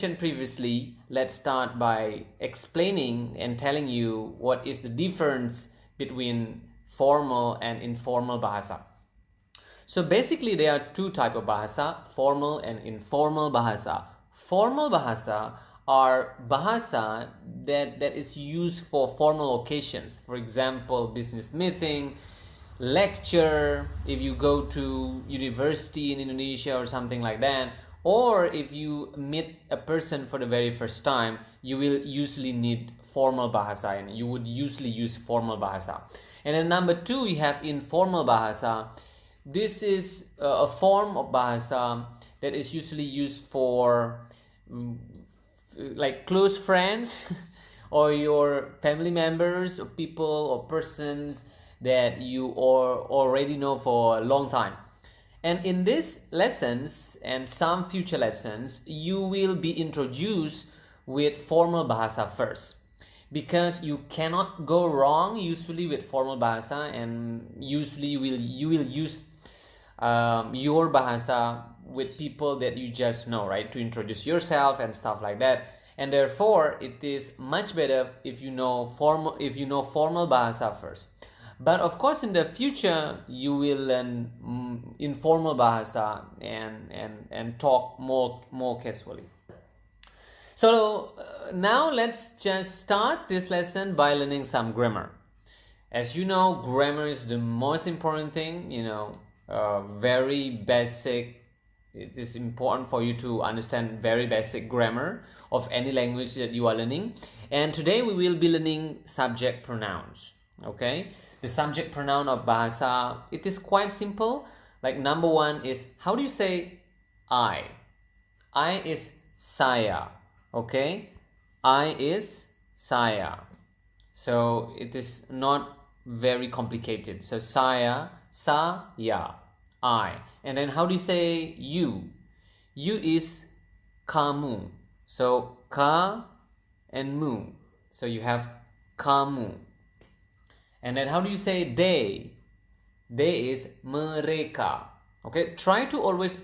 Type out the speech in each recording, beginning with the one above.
Previously, let's start by explaining and telling you what is the difference between formal and informal bahasa. So basically there are two types of bahasa, formal and informal bahasa. Formal bahasa are bahasa that is used for formal occasions. For example, business meeting, lecture, if you go to university in Indonesia or something like that, or if you meet a person for the very first time, you will usually need formal bahasa and you would usually use formal bahasa. And then number two, we have informal bahasa. This is a form of bahasa that is usually used for like close friends or your family members or people or persons that you already know for a long time. And in these lessons and some future lessons, you will be introduced with formal bahasa first, because you cannot go wrong usually with formal bahasa, and usually you will use your bahasa with people that you just know, right, to introduce yourself and stuff like that. And therefore it is much better if you know formal bahasa first. But of course in the future you will learn informal bahasa and talk more casually. So now let's just start this lesson by learning some grammar. As you know, grammar is the most important thing, very basic. It is important for you to understand very basic grammar of any language that you are learning. And today we will be learning subject pronouns. Okay, the subject pronoun of bahasa, it is quite simple. Like number one is, how do you say I? I is saya. Okay, I is saya. So it is not very complicated. So saya, I. And then how do you say you? You is kamu. So ka and mu. So you have kamu. And then how do you say they? They is mereka. Okay, try to always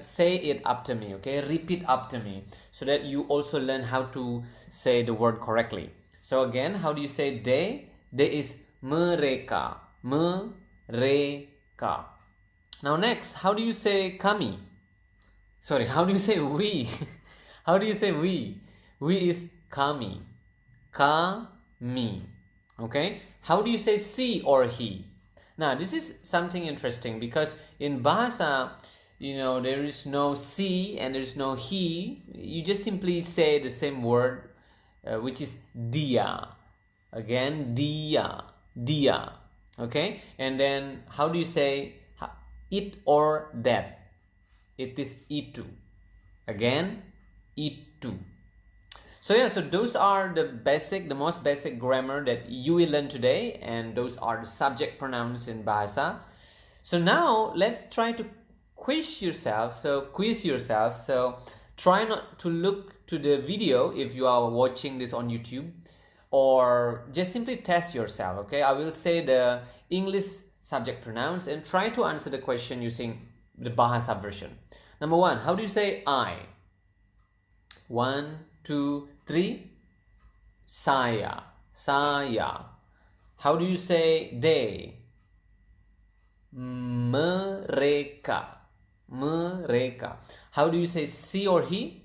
say it after me. Okay, repeat after me so that you also learn how to say the word correctly. So again, how do you say they? They is mereka. Mereka. Now next, how do you say kami? Sorry, how do you say we? How do you say we? We is kami. Kami. Okay, how do you say she or he? Now this is something interesting, because in bahasa, there is no she and there is no he. You just simply say the same word, which is dia. Again, dia. Okay, and then how do you say it or that? It is itu. Again, itu. So yeah, so those are the most basic grammar that you will learn today, and those are the subject pronouns in bahasa. So now let's try to quiz yourself. So try not to look to the video if you are watching this on YouTube, or just simply test yourself. Okay, I will say the English subject pronouns and try to answer the question using the bahasa version. Number one, how do you say I? 1, 2, 3. Saya. How do you say they? Mereka. How do you say she or he?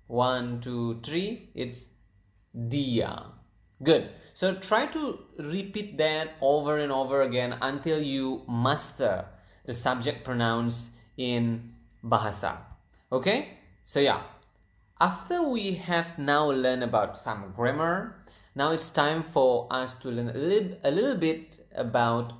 1, 2, 3. It's dia. Good. So try to repeat that over and over again until you master the subject pronouns in bahasa. Okay? So yeah. After we have now learned about some grammar, now it's time for us to learn a little bit about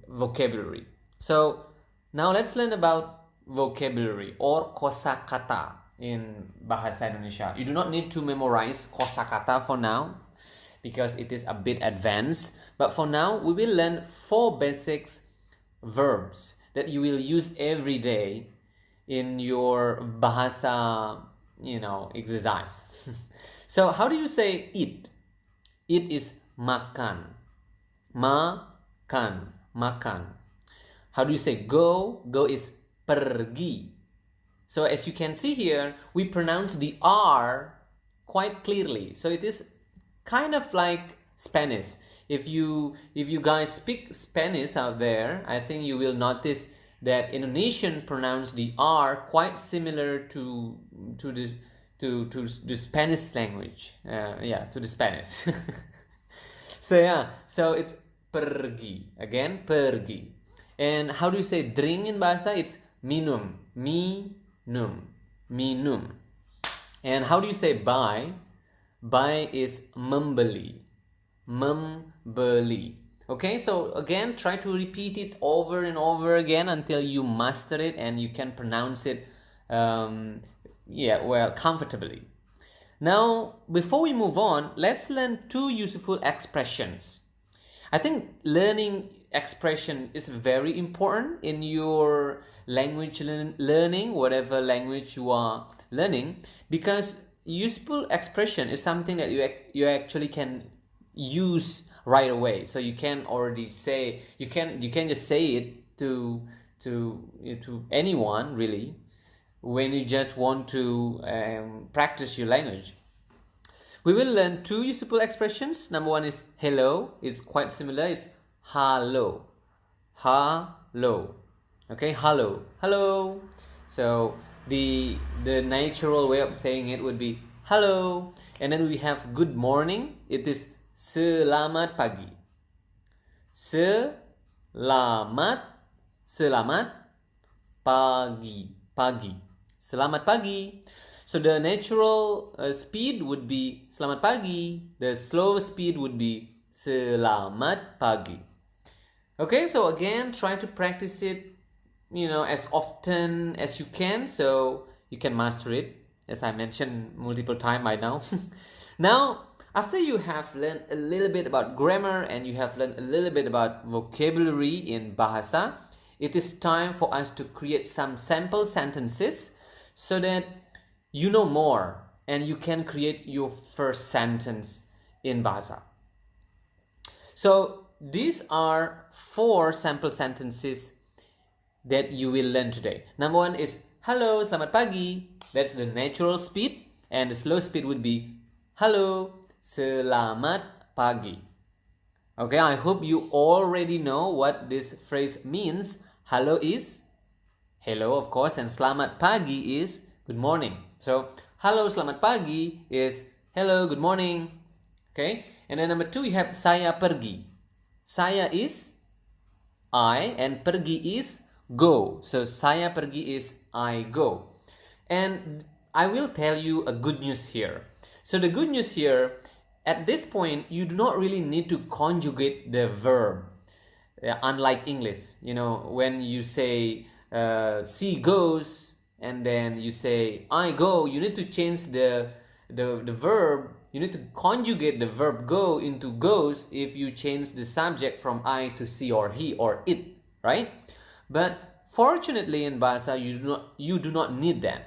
vocabulary. So now let's learn about vocabulary or kosakata in Bahasa Indonesia. You do not need to memorize kosakata for now, because it is a bit advanced. But for now, we will learn 4 basic verbs that you will use every day in your bahasa exercise. So how do you say eat? Eat is makan. Makan. How do you say go? Go is pergi. So as you can see here, we pronounce the R quite clearly. So it is kind of like Spanish. If you guys speak Spanish out there, I think you will notice that Indonesian pronounce the R quite similar to the Spanish language. To the Spanish. So it's pergi. Again, pergi. And how do you say drink in Bahasa? It's minum. Minum. And how do you say buy? Buy is membeli. Okay, so again, try to repeat it over and over again until you master it and you can pronounce it comfortably. Now, before we move on, let's learn two useful expressions. I think learning expression is very important in your language learning, whatever language you are learning, because useful expression is something that you actually can use right away. So you can already say, you can just say it to anyone really when you just want to practice your language. We will learn two useful expressions. Number one is hello. It's quite similar. It's hello. Okay, hello. So the natural way of saying it would be hello. And then we have good morning. It is selamat pagi. Selamat pagi. Selamat pagi. So the natural speed would be selamat pagi. The slow speed would be selamat pagi. Okay, so again, try to practice it, as often as you can, so you can master it, as I mentioned multiple times by now. Now, after you have learned a little bit about grammar and you have learned a little bit about vocabulary in Bahasa, it is time for us to create some sample sentences so that you know more and you can create your first sentence in Bahasa. So these are 4 sample sentences that you will learn today. Number one is hello, selamat pagi. That's the natural speed, and the slow speed would be hello, selamat pagi. Okay, I hope you already know what this phrase means. Hello is hello, of course, and selamat pagi is good morning. So, hello, selamat pagi is hello, good morning. Okay, and then number 2, you have saya pergi. Saya is I, and pergi is go. So, saya pergi is I go. And I will tell you a good news here. So, the good news here, at this point, you do not really need to conjugate the verb. Unlike English, when you say she goes and then you say I go, you need to change the verb. You need to conjugate the verb go into goes if you change the subject from I to she or he or it, right? But fortunately in Bahasa, you do not need that.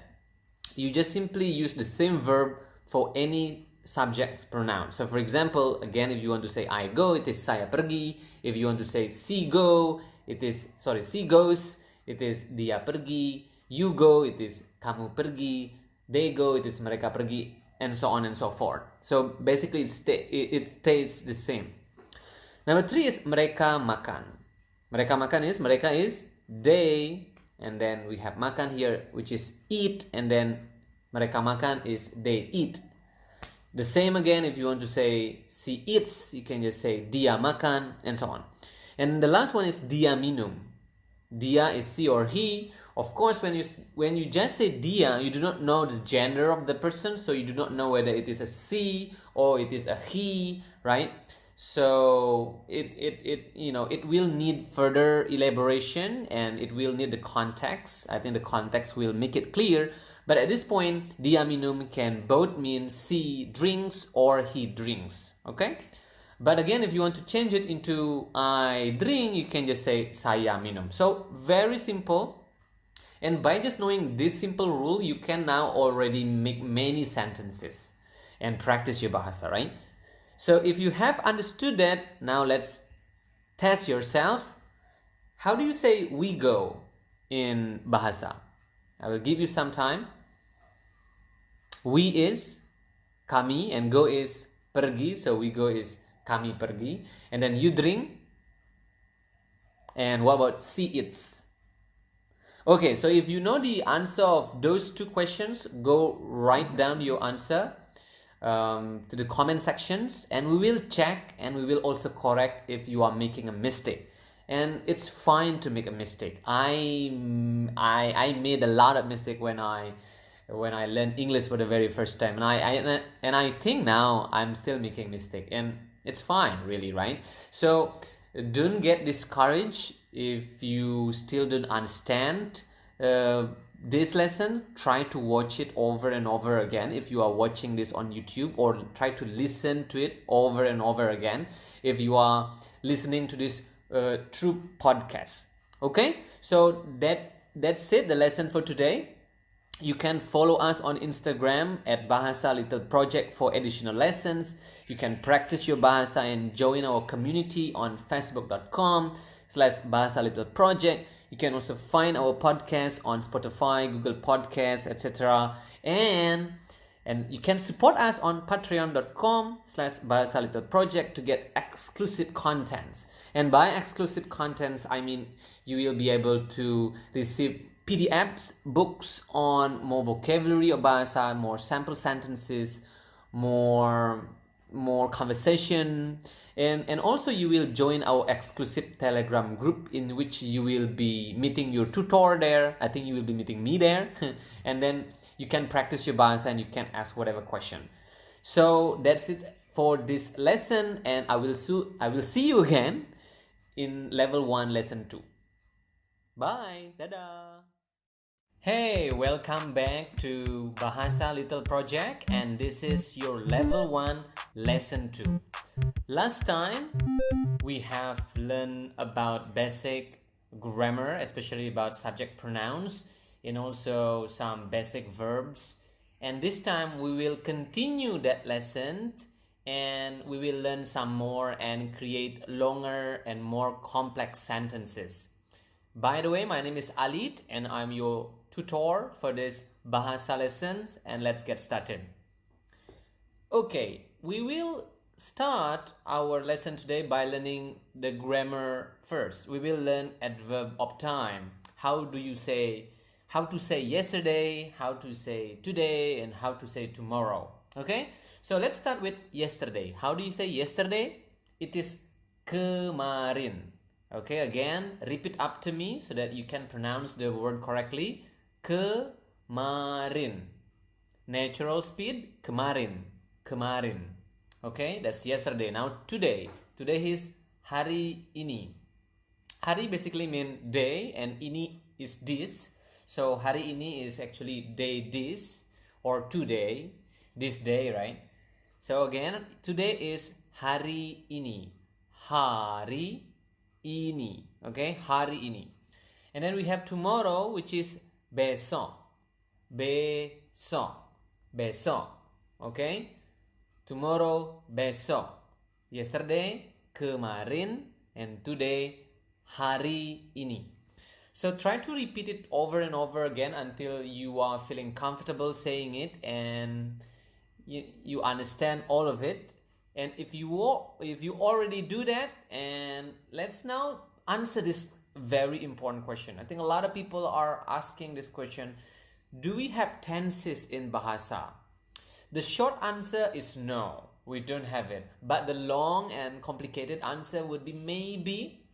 You just simply use the same verb for any subject pronoun. So for example, again, if you want to say I go, it is saya pergi. If you want to say she goes, it is dia pergi. You go, it is kamu pergi. They go, it is mereka pergi, and so on and so forth. So basically it stays the same. Number 3 is mereka makan. Mereka is they, and then we have makan here, which is eat, and then mereka makan is they eat. The same again, if you want to say she eats, you can just say dia makan, and so on. And the last one is dia minum. Dia is she or he. Of course, when you just say dia, you do not know the gender of the person, so you do not know whether it is a she or it is a he, right? So it will need further elaboration and it will need the context. I think the context will make it clear. But at this point, dia minum can both mean she drinks or he drinks, okay? But again, if you want to change it into I drink, you can just say saya minum. So very simple. And by just knowing this simple rule, you can now already make many sentences and practice your Bahasa, right? So if you have understood that, now let's test yourself. How do you say we go in Bahasa? I will give you some time. We is kami and go is pergi. So we go is kami pergi. And then you drink. And what about she eats? Okay, so if you know the answer of those two questions, go write down your answer to the comment sections, and we will check and we will also correct if you are making a mistake. And it's fine to make a mistake. I made a lot of mistake when I learned English for the very first time, and I think now I'm still making mistake, and it's fine, really, right? So don't get discouraged if you still don't understand this lesson. Try to watch it over and over again if you are watching this on YouTube, or try to listen to it over and over again if you are listening to this through podcast. Okay, so that's it, the lesson for today. You can follow us on Instagram at Bahasa Little Project for additional lessons. You can practice your Bahasa and join our community on facebook.com/Bahasa Little Project. You can also find our podcast on Spotify, Google Podcasts, etc. And you can support us on patreon.com/Bahasa Little Project to get exclusive contents. And by exclusive contents, I mean you will be able to receive PDFs, books on more vocabulary of Bahasa, more sample sentences, more conversation, and also you will join our exclusive Telegram group in which you will be meeting your tutor there. I think you will be meeting me there. And then you can practice your Bahasa and you can ask whatever question. So that's it for this lesson, and I will see you again in level 1, lesson 2. Bye. Dadah. Hey, welcome back to Bahasa Little Project, and this is your level 1, lesson 2. Last time we have learned about basic grammar, especially about subject pronouns, and also some basic verbs. And this time we will continue that lesson, and we will learn some more and create longer and more complex sentences. By the way, my name is Alit, and I'm your tutor for this Bahasa lessons, and let's get started. Okay, we will start our lesson today by learning the grammar first. We will learn adverb of time. How to say yesterday, how to say today, and how to say tomorrow. Okay, so let's start with yesterday. How do you say yesterday? It is kemarin. Okay, again, repeat after me so that you can pronounce the word correctly. Kemarin. Natural speed, kemarin. Kemarin. Okay, that's yesterday. Now today. Today is hari ini. Hari basically means day, and ini is this. So hari ini is actually day this, or today, this day, right? So again, today is hari ini. Hari ini. Okay, hari ini. And then we have tomorrow, which is besok. Besok. Besok. Okay, tomorrow, besok. Yesterday, kemarin, and today, hari ini. So try to repeat it over and over again until you are feeling comfortable saying it and you understand all of it. And if you already do that, and let's now answer this very important question. I think a lot of people are asking this question: do we have tenses in Bahasa? The short answer is no, we don't have it. But the long and complicated answer would be maybe,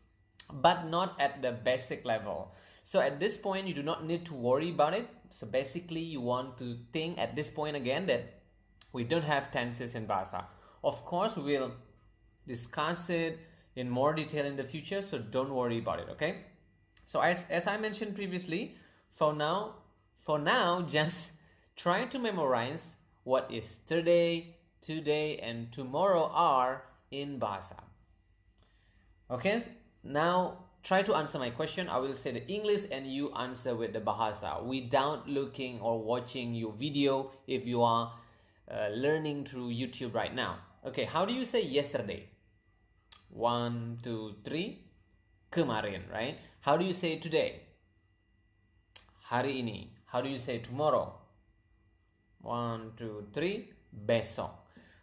but not at the basic level. So at this point, you do not need to worry about it. So basically, you want to think at this point again that we don't have tenses in Bahasa. Of course, we will discuss it in more detail in the future, so don't worry about it, okay? So as I mentioned previously, for now, just try to memorize what yesterday, today, and tomorrow are in Bahasa. Okay, now try to answer my question. I will say the English and you answer with the Bahasa without looking or watching your video if you are learning through YouTube right now. Okay, how do you say yesterday? 1, 2, 3. Kemarin, right? How do you say today? Hari ini. How do you say tomorrow? 1, 2, 3. Besok.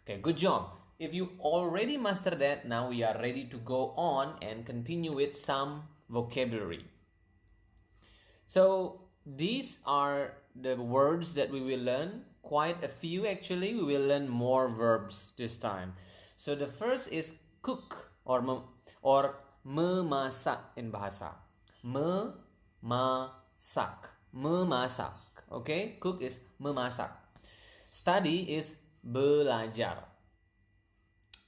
Okay, good job. If you already mastered that, now we are ready to go on and continue with some vocabulary. So these are the words that we will learn. Quite a few actually. We will learn more verbs this time. So the first is cook or memasak in bahasa. Memasak. Memasak. Okay, cook is memasak. Study is belajar.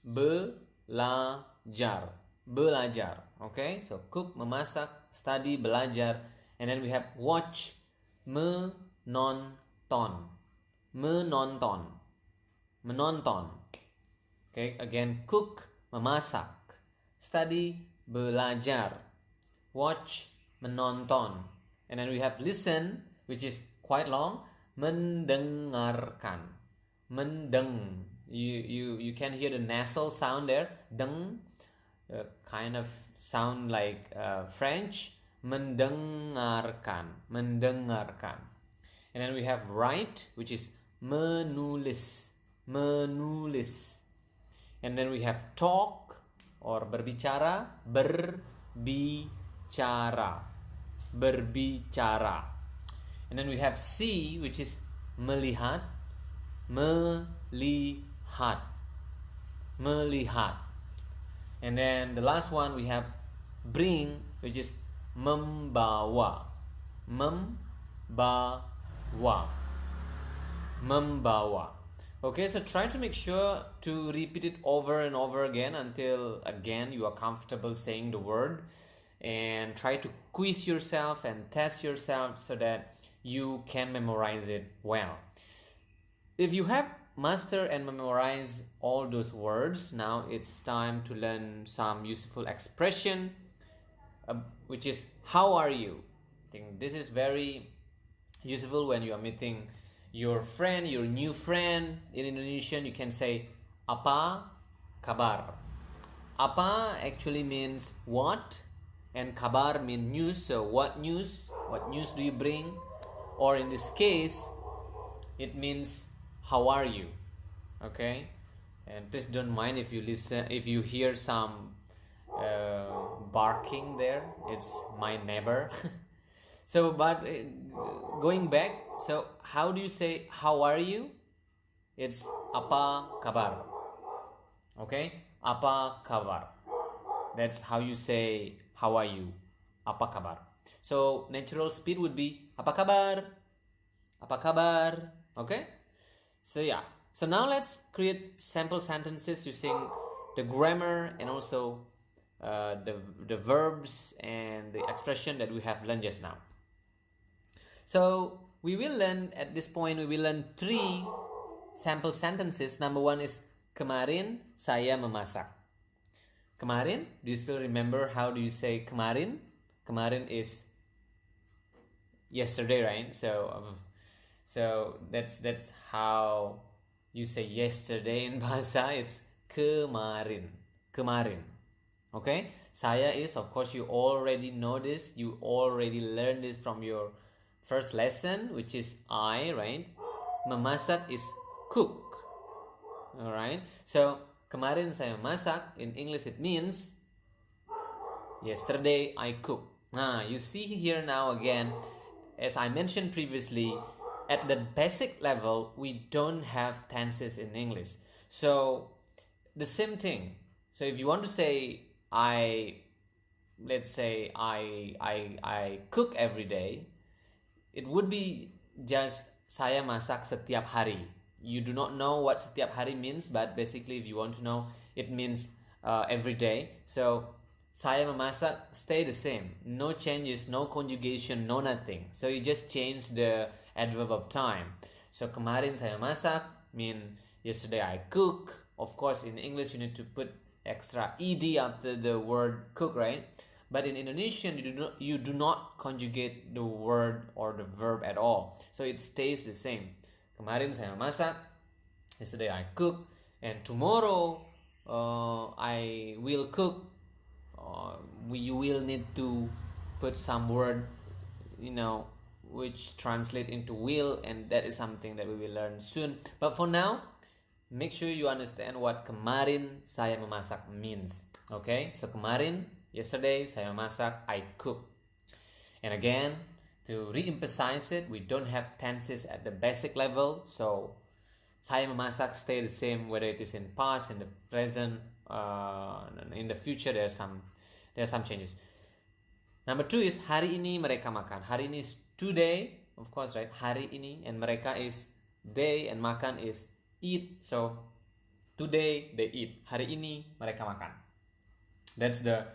Belajar. Belajar. Okay, so cook, memasak, study, belajar. And then we have watch, menonton. Menonton. Menonton. Okay, again, cook, memasak, study, belajar, watch, menonton. And then we have listen, which is quite long, mendengarkan. Mendeng. You can hear the nasal sound there. Deng, kind of sound like French. Mendengarkan. Mendengarkan. And then we have write, which is menulis. Menulis. And then we have talk or berbicara. Berbicara. Berbicara. And then we have see, which is melihat. Melihat. Melihat. And then the last one we have bring, which is membawa. Membawa. Membawa. Okay, so try to make sure to repeat it over and over again until again you are comfortable saying the word, and try to quiz yourself and test yourself so that you can memorize it well. If you have mastered and memorized all those words, now it's time to learn some useful expression, which is how are you? I think this is very useful when you are meeting your friend, your new friend. In Indonesian, you can say apa kabar. Apa actually means what, and kabar means news. So what news? What news do you bring? Or in this case, it means how are you? Okay, and please don't mind if you hear some barking there. It's my neighbor. So, but going back, so how do you say how are you? It's apa kabar. Okay, apa kabar. That's how you say how are you. Apa kabar. So natural speed would be apa kabar. Apa kabar. Okay. So yeah. So now let's create sample sentences using the grammar and also the verbs and the expression that we have learned just now. So we will learn at this point, we will learn 3 sample sentences. Number 1 is kemarin saya memasak. Kemarin, do you still remember how do you say kemarin? Kemarin is yesterday, right? So that's how you say yesterday in Bahasa. It's kemarin. Kemarin. Okay? Saya is, of course, you already know this. You already learned this from your first lesson, which is I, right? Memasak is cook. Alright? So, kemarin saya masak, in English it means yesterday I cooked. You see here now again, as I mentioned previously, at the basic level, we don't have tenses in English. So, the same thing. So, if you want to say let's say I cook every day, it would be just saya masak setiap hari. You do not know what setiap hari means, but basically if you want to know, it means every day. So saya memasak stay the same. No changes, no conjugation, no nothing. So you just change the adverb of time. So kemarin saya masak mean yesterday I cook. Of course in English you need to put extra ed after the word cook, right? But in Indonesian, you do not conjugate the word or the verb at all. So it stays the same. Kemarin saya masak, yesterday I cook, and tomorrow I will cook. You will need to put some word, which translate into will, and that is something that we will learn soon. But for now, make sure you understand what kemarin saya memasak means. Okay, so kemarin, yesterday, saya masak, I cook. And again, to re-emphasize it, we don't have tenses at the basic level, so saya memasak stay the same whether it is in past, in the present, in the future. There are some changes. Number 2 is hari ini mereka makan. Hari ini is today, of course, right? Hari ini, and mereka is they, and makan is eat. So today they eat. Hari ini mereka makan. That's the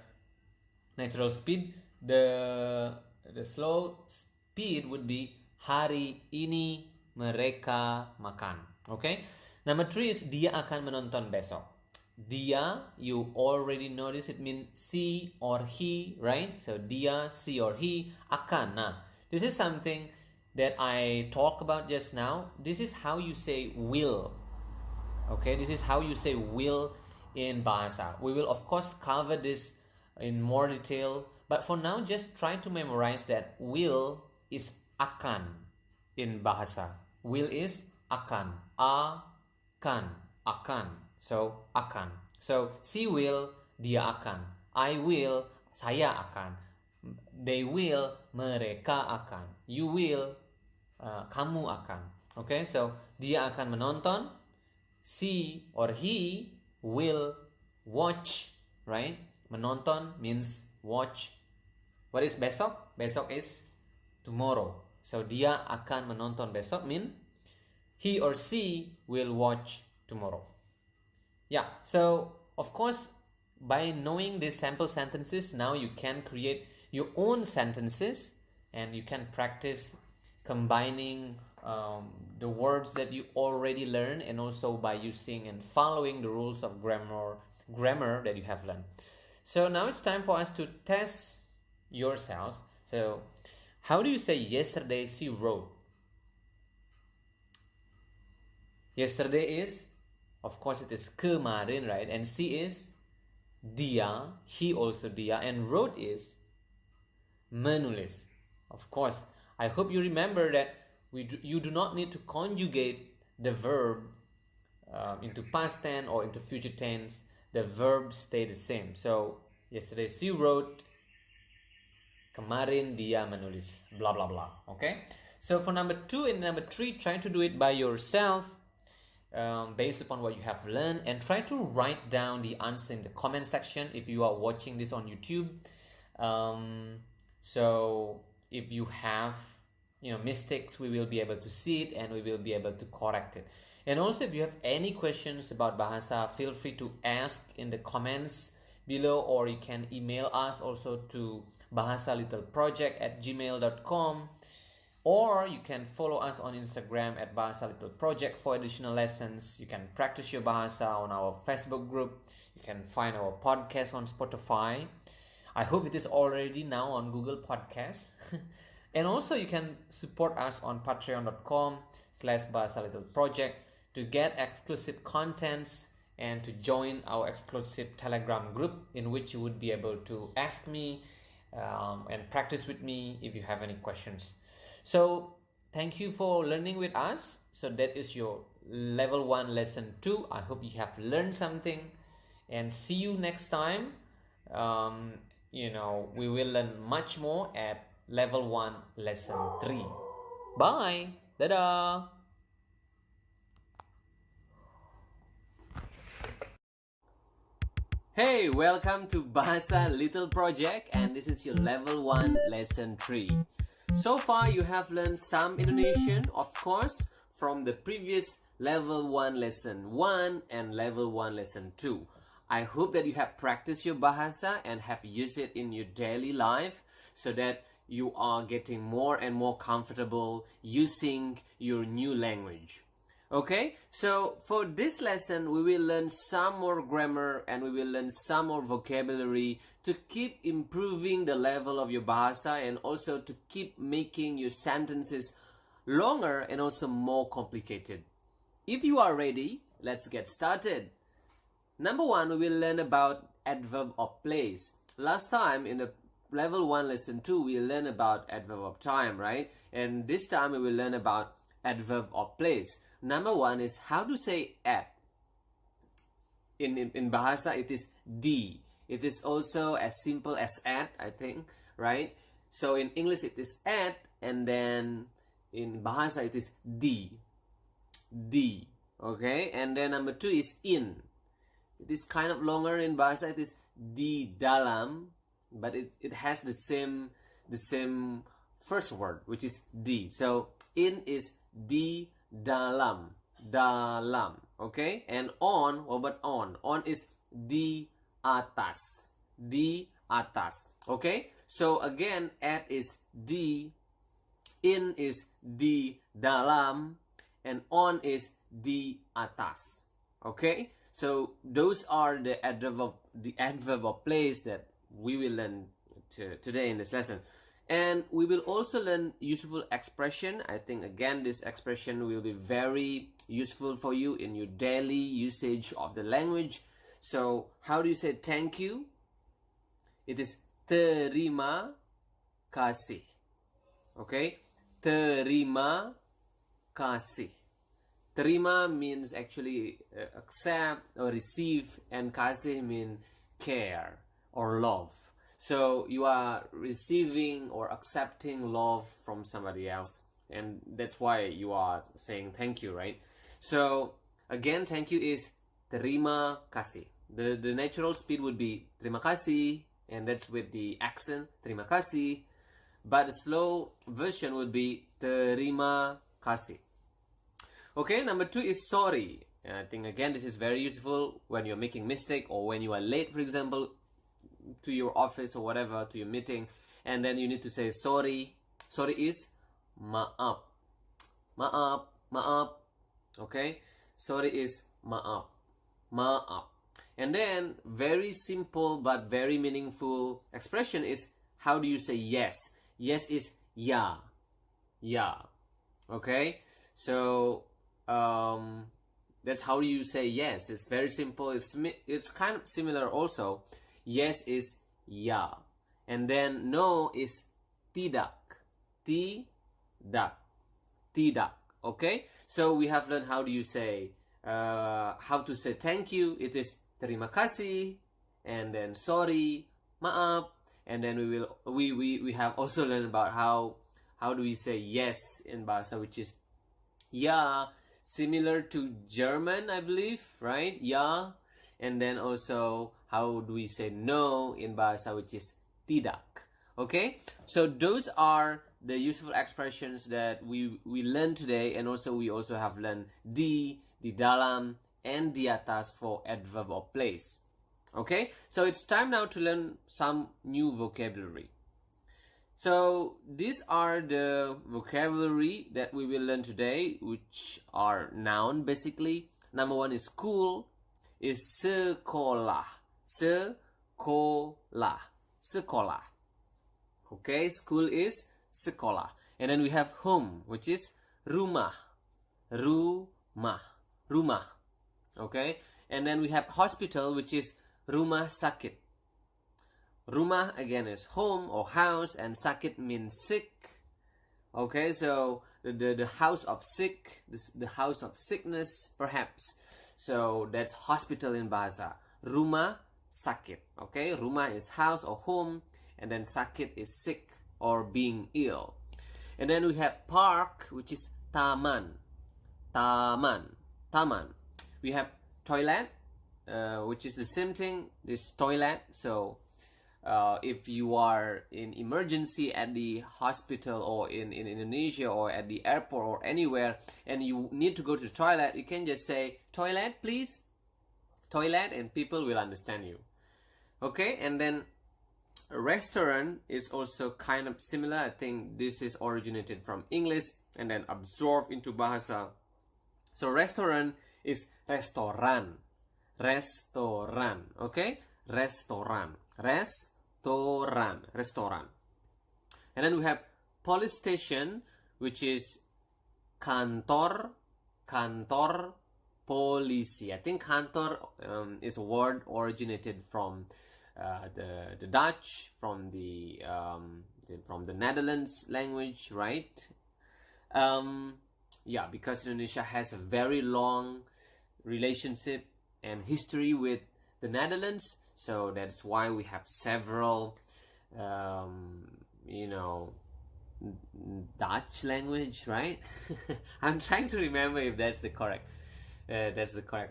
natural speed. The slow speed would be hari ini mereka makan. Okay? Number 3 is dia akan menonton besok. Dia, you already notice it means she or he, right? So dia, she or he, akan. Nah, this is something that I talked about just now. This is how you say will. Okay, this is how you say will in Bahasa. We will of course cover this in more detail, but for now just try to memorize that will is akan in Bahasa. Will is akan. Akan. So akan. So she will, dia akan. I will, saya akan. They will, mereka akan. You will, kamu akan. Okay, so dia akan menonton. She or he will watch, right? Menonton means watch. What is besok? Besok is tomorrow. So dia akan menonton besok mean he or she will watch tomorrow. Yeah, so of course, by knowing these sample sentences, now you can create your own sentences and you can practice combining the words that you already learned, and also by using and following the rules of grammar that you have learned. So now it's time for us to test yourself. So how do you say yesterday she wrote? Yesterday is, of course, it is kemarin, right? And she is dia, he also dia, and wrote is menulis. Of course, I hope you remember that you do not need to conjugate the verb into past tense or into future tense. The verbs stay the same. So yesterday she wrote, kemarin dia menulis, blah blah blah. Okay. So for number 2 and number 3, try to do it by yourself. Based upon what you have learned, and try to write down the answer in the comment section if you are watching this on YouTube. So if you have mistakes, we will be able to see it and we will be able to correct it. And also, if you have any questions about Bahasa, feel free to ask in the comments below, or you can email us also to bahasalittleproject@gmail.com. Or you can follow us on Instagram at Bahasa Little Project for additional lessons. You can practice your Bahasa on our Facebook group. You can find our podcast on Spotify. I hope it is already now on Google Podcasts. And also you can support us on patreon.com/Bahasa Little Project to get exclusive contents and to join our exclusive Telegram group, in which you would be able to ask me and practice with me if you have any questions. So thank you for learning with us. So that is your level 1 lesson 2. I hope you have learned something, and see you next time. We will learn much more at level 1 lesson 3. Bye. Dadah. Hey, welcome to Bahasa Little Project, and this is your level 1 lesson 3. So far, you have learned some Indonesian, of course, from the previous level 1 lesson 1 and level 1 lesson 2. I hope that you have practiced your Bahasa and have used it in your daily life, so that you are getting more and more comfortable using your new language. Okay, so for this lesson, we will learn some more grammar and we will learn some more vocabulary to keep improving the level of your Bahasa, and also to keep making your sentences longer and also more complicated. If you are ready, let's get started. Number 1, we will learn about adverb of place. Last time in the level 1 lesson 2, we learn about adverb of time, right? And this time we will learn about adverb of place. Number 1 is how to say at. In Bahasa it is di. It is also as simple as at, I think, right? So in English it is at, and then in Bahasa it is di. Di. Okay, and then number 2 is in. It is kind of longer in Bahasa. It is di dalam, but it has the same first word, which is di. So in is di dalam, dalam. Okay, and on, what about on? On is di atas, di atas. Okay, so again, at is di, in is di dalam, and on is di atas. Okay, so those are the adverb of place that we will learn today in this lesson. And we will also learn useful expression. I think again this expression will be very useful for you in your daily usage of the language. So how do you say thank you? It is terima kasih. Okay, terima kasih. Terima means actually accept or receive, and kasih means care or love. So you are receiving or accepting love from somebody else, and that's why you are saying thank you, right? So again, thank you is terima kasih. The natural speed would be terima kasih, and that's with the accent terima kasih, but the slow version would be terima kasih. Okay, number 2 is sorry. And I think again this is very useful when you're making mistake, or when you are late, for example, to your office or whatever, to your meeting, and then you need to say sorry. Sorry is maaf, maaf, maaf. Okay, sorry is maaf, maaf. And then very simple but very meaningful expression is how do you say yes? Yes is ya, ya. Okay, so that's how you say yes. It's very simple. It's kind of similar also. Yes is ya, and then no is tidak, tidak, tidak. Okay, so we have learned how do you say how to say thank you. It is terima kasih, and then sorry, maaf, and then we have also learned about how do we say yes in Bahasa, which is ja, similar to German, I believe, right? Ja. And then also how do we say no in Bahasa, which is tidak. Okay, so those are the useful expressions that we learned today, and also we also have learned di dalam, and di atas for adverb of place. Okay, so it's time now to learn some new vocabulary. So these are the vocabulary that we will learn today, which are noun basically. Number 1 is school, is sekolah, sekolah, sekolah. Okay, school is sekolah. And then we have home, which is rumah, rumah, rumah. Okay, and then we have hospital, which is rumah sakit. Rumah again is home or house, and sakit means sick. Okay, so the house of sick, the house of sickness perhaps. So that's hospital in Bahasa. Rumah sakit. Okay, rumah is house or home, and then sakit is sick or being ill. And then we have park, which is taman, taman, taman. We have toilet, which is the same thing, this toilet. So if you are in emergency at the hospital or in Indonesia or at the airport or anywhere, and you need to go to the toilet, you can just say toilet please, toilet, and people will understand you. Okay, and then restaurant is also kind of similar. I think this is originated from English and then absorbed into Bahasa. So restaurant is restoran, restoran. Okay, restoran, restoran, restoran. And then we have police station, which is kantor, kantor polisi. I think kantor is a word originated from the Dutch, from the Netherlands language, right? Yeah, because Indonesia has a very long relationship and history with the Netherlands, so that's why we have several Dutch language, right? I'm trying to remember if that's the correct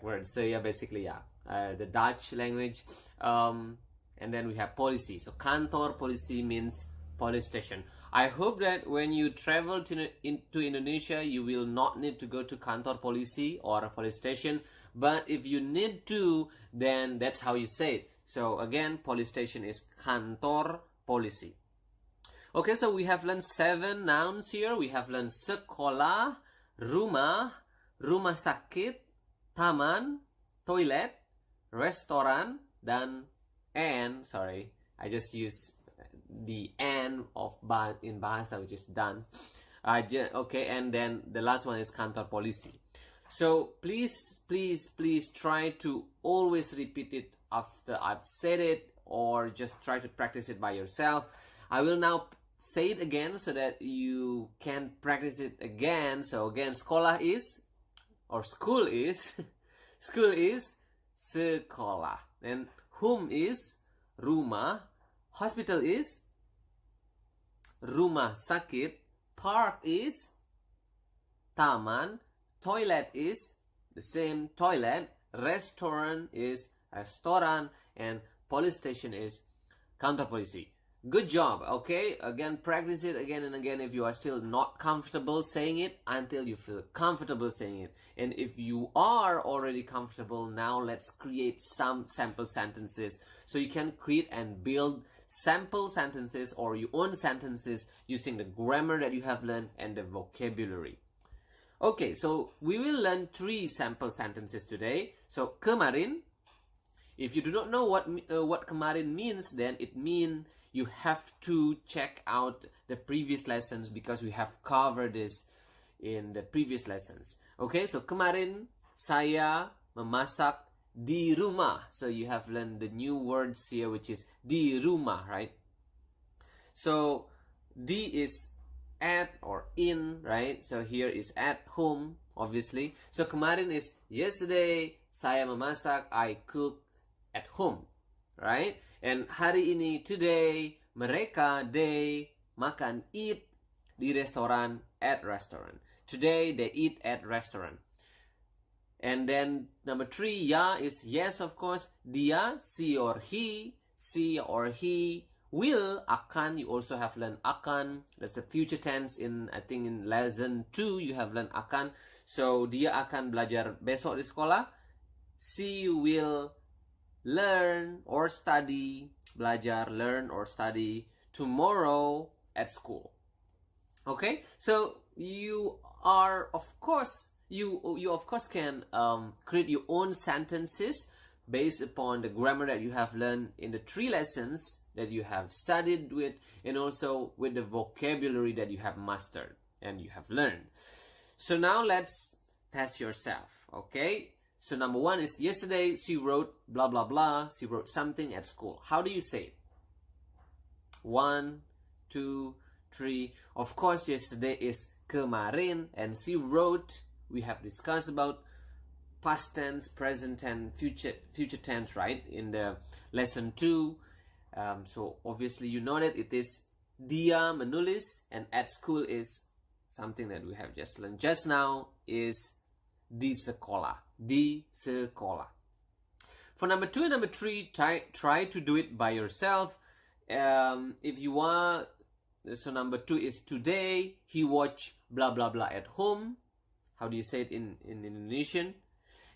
word. So yeah, basically, yeah, the Dutch language, and then we have policy. So kantor polisi means police station. I hope that when you travel to Indonesia, you will not need to go to kantor polisi or a police station, but if you need to, then that's how you say it. So again, police station is kantor polisi. Okay, so we have learned 7 nouns here. We have learned sekolah, rumah, rumah sakit, taman, toilet, restoran, dan sorry, I just use the and of in Bahasa, which is done. Okay, and then the last one is kantor polisi. So please try to always repeat it after I've said it, or just try to practice it by yourself. I will now say it again so that you can practice it again. So again, sekolah is, or school is school is sekolah, and home is rumah, hospital is rumah sakit, park is taman, toilet is the same toilet, restaurant is restoran, and police station is kantor polisi. Good job. Okay, again, practice it again and again if you are still not comfortable saying it, until you feel comfortable saying it. And if you are already comfortable, now let's create some sample sentences. So you can create and build sample sentences or your own sentences using the grammar that you have learned and the vocabulary. Okay, so we will learn 3 sample sentences today. So kemarin, if you do not know what kemarin means, then it means you have to check out the previous lessons, because we have covered this in the previous lessons. Okay, so kemarin saya memasak di rumah. So you have learned the new words here, which is di rumah, right? So di is at or in, right? So here is at home, obviously. So kemarin is yesterday, saya memasak, I cook at home, right? And hari ini, today, mereka, they, makan, eat di restoran, at restaurant. Today, they eat at restaurant. And then number 3, ya is yes, of course. Dia, she or he will, akan, you also have learned akan. That's the future tense in, I think in lesson 2, you have learned akan. So, dia akan belajar besok di sekolah. She will learn or study, belajar, learn or study tomorrow at school. Okay, so you are of course can create your own sentences based upon the grammar that you have learned in the 3 lessons that you have studied with, and also with the vocabulary that you have mastered and you have learned. So now let's test yourself. Okay, so number 1 is yesterday she wrote blah blah blah, she wrote something at school. How do you say it? 1, 2, 3. Of course, yesterday is kemarin, and she wrote, we have discussed about past tense, present tense, future tense, right, in the lesson 2. So obviously you know that it is dia menulis, and at school is something that we have just learned just now, is di sekolah. Di sekolah. For number 2 and number 3, try to do it by yourself. If you want, so number 2 is today he watched blah blah blah at home. How do you say it in Indonesian?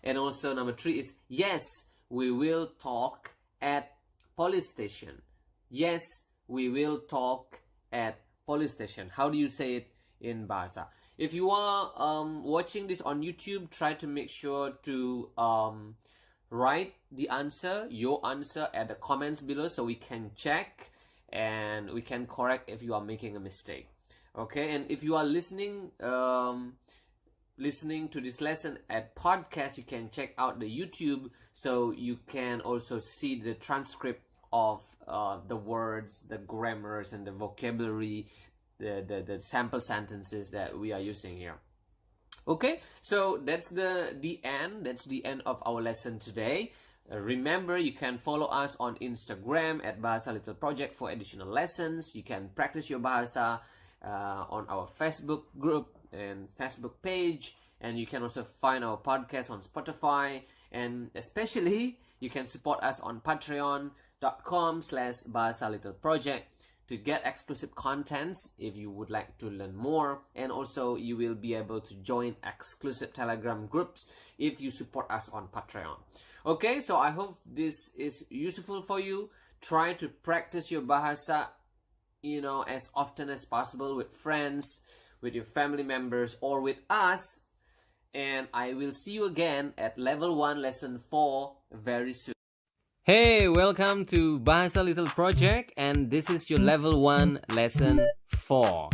And also number 3 is yes, we will talk at police station. Yes, we will talk at police station. How do you say it in Bahasa? If you are watching this on YouTube, try to make sure to write the answer, your answer, at the comments below, so we can check and we can correct if you are making a mistake. Okay, and if you are listening to this lesson at podcast, you can check out the YouTube, so you can also see the transcript of the words, the grammars, and the vocabulary, the sample sentences that we are using here. Okay, so that's the end. That's the end of our lesson today. Remember, you can follow us on Instagram at Bahasa Little Project for additional lessons. You can practice your Bahasa on our Facebook group and Facebook page, and you can also find our podcast on Spotify, and especially you can support us on patreon.com/Bahasa Little Project to get exclusive contents if you would like to learn more, and also you will be able to join exclusive Telegram groups if you support us on Patreon. Okay, so I hope this is useful for you. Try to practice your Bahasa, as often as possible with friends, with your family members, or with us. And I will see you again at level 1 lesson 4 very soon. Hey, welcome to Bahasa Little Project, and this is your level 1 lesson 4.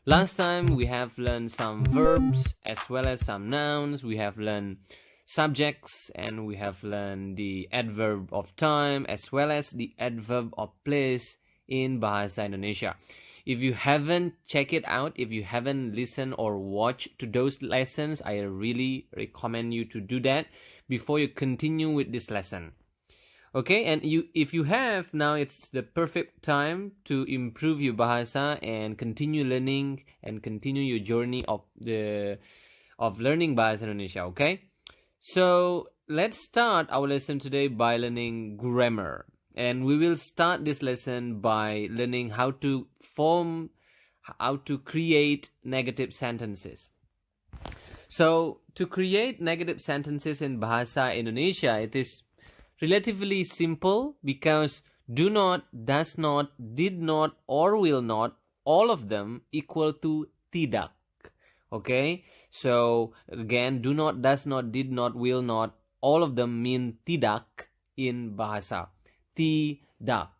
Last time we have learned some verbs as well as some nouns. We have learned subjects, and we have learned the adverb of time as well as the adverb of place in Bahasa Indonesia. If you haven't checked it out, if you haven't listened or watched to those lessons, I really recommend you to do that before you continue with this lesson. Okay, and if you have, now it's the perfect time to improve your Bahasa and continue learning and continue your journey of learning Bahasa Indonesia, okay? So let's start our lesson today by learning grammar. And we will start this lesson by learning how to create negative sentences. So to create negative sentences in Bahasa Indonesia, it is relatively simple because do not, does not, did not, or will not, all of them equal to tidak. Okay, so again, do not, does not, did not, will not, all of them mean tidak in Bahasa. Tidak.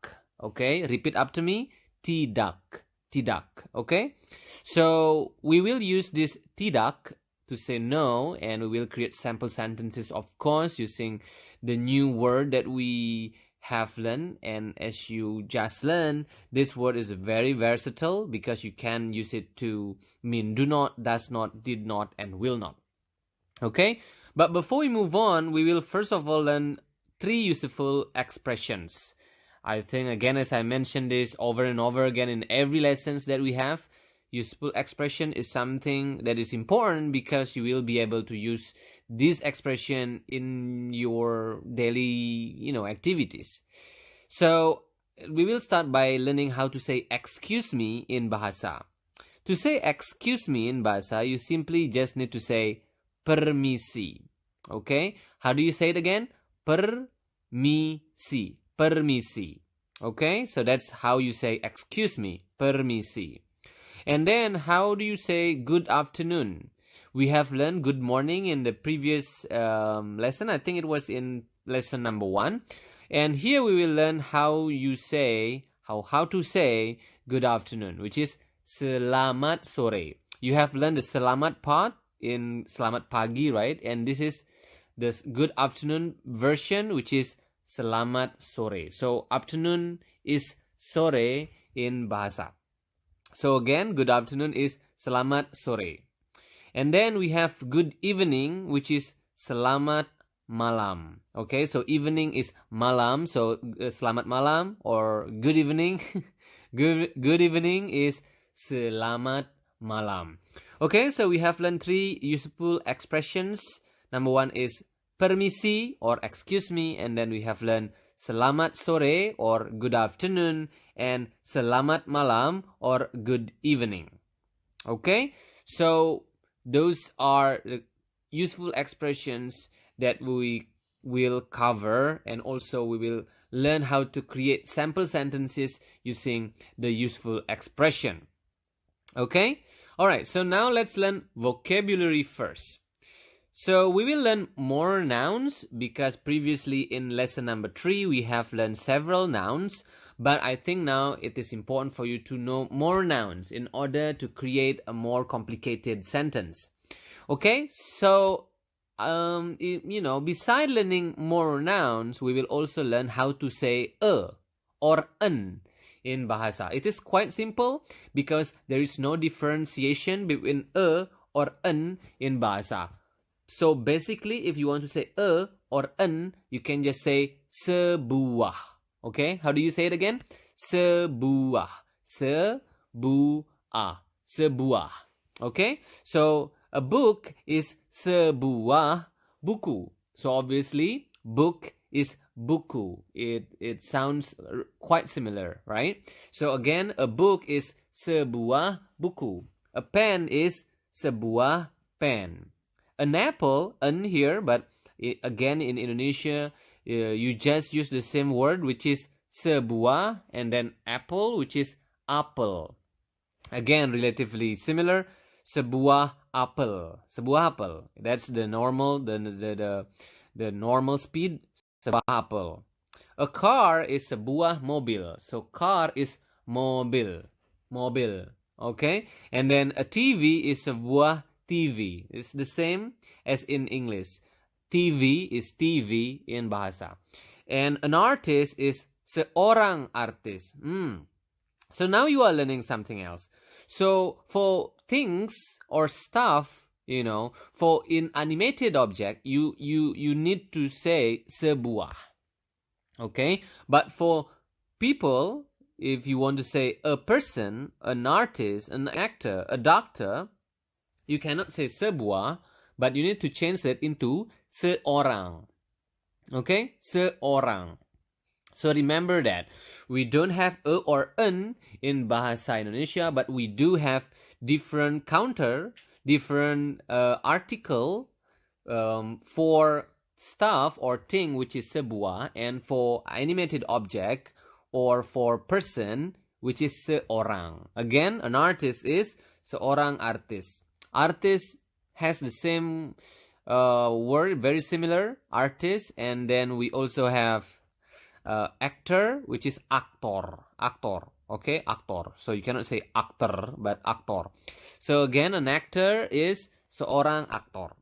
Okay, repeat after me. Tidak. Tidak. Okay, so we will use this tidak to say no, and we will create sample sentences, of course, using the new word that we have learned. And as you just learned, this word is very versatile because you can use it to mean do not, does not, did not, and will not. Okay, but before we move on, we will first of all learn 3 useful expressions. I think, again, as I mentioned this over and over again in every lessons that we have, useful expression is something that is important because you will be able to use this expression in your daily, activities. So we will start by learning how to say excuse me in Bahasa. To say excuse me in Bahasa, you simply just need to say permisi. Okay? How do you say it again? Permisi. Permisi. Okay? So that's how you say excuse me. Permisi. And then, how do you say good afternoon? We have learned good morning in the previous lesson. I think it was in lesson number 1. And here we will learn how to say good afternoon, which is selamat sore. You have learned the selamat part in selamat pagi, right? And this is the good afternoon version, which is selamat sore. So afternoon is sore in Bahasa. So again, good afternoon is selamat sore. And then we have good evening, which is selamat malam. Okay, so evening is malam, so selamat malam, or good evening. good evening is selamat malam. Okay, so we have learned 3 useful expressions. Number 1 is permisi or excuse me, and then we have learned selamat sore or good afternoon, and selamat malam or good evening. Okay, so those are the useful expressions that we will cover, and also we will learn how to create sample sentences using the useful expression. Okay, alright, so now let's learn vocabulary first. So we will learn more nouns because previously in lesson number 3 we have learned several nouns, but I think now it is important for you to know more nouns in order to create a more complicated sentence. Okay, so beside learning more nouns, we will also learn how to say or an in Bahasa. It is quite simple because there is no differentiation between a or an in Bahasa. So basically, if you want to say a or an, you can just say sebuah. Okay, how do you say it again? Sebuah. Sebuah. Sebuah. Okay, so a book is sebuah buku. So obviously, book is buku. It sounds quite similar, right? So again, a book is sebuah buku. A pen is sebuah pen. An apple, an here, but again in Indonesia, you just use the same word, which is sebuah, and then apple, which is apel. Again, relatively similar. Sebuah apel. Sebuah apel. That's the normal, the normal speed. Sebuah apel. A car is sebuah mobil. So car is mobil. Mobil. Okay? And then a TV is sebuah TV. It's the same as in English. TV is TV in Bahasa. And an artist is seorang artis. So now you are learning something else. So for things or stuff, you know, for inanimated object, you need to say sebuah. Okay? But for people, if you want to say a person, an artist, an actor, a doctor, you cannot say sebuah, but you need to change that into seorang. Okay? Seorang. So remember that we don't have a or an in Bahasa Indonesia, but we do have different counter, different article for stuff or thing which is sebuah, and for animated object or for person which is seorang. Again, an artist is seorang artis. Artist has the same word, very similar, artist, and then we also have actor, which is actor. Actor. Okay, actor. So you cannot say actor, but actor. So again, an actor is seorang aktor.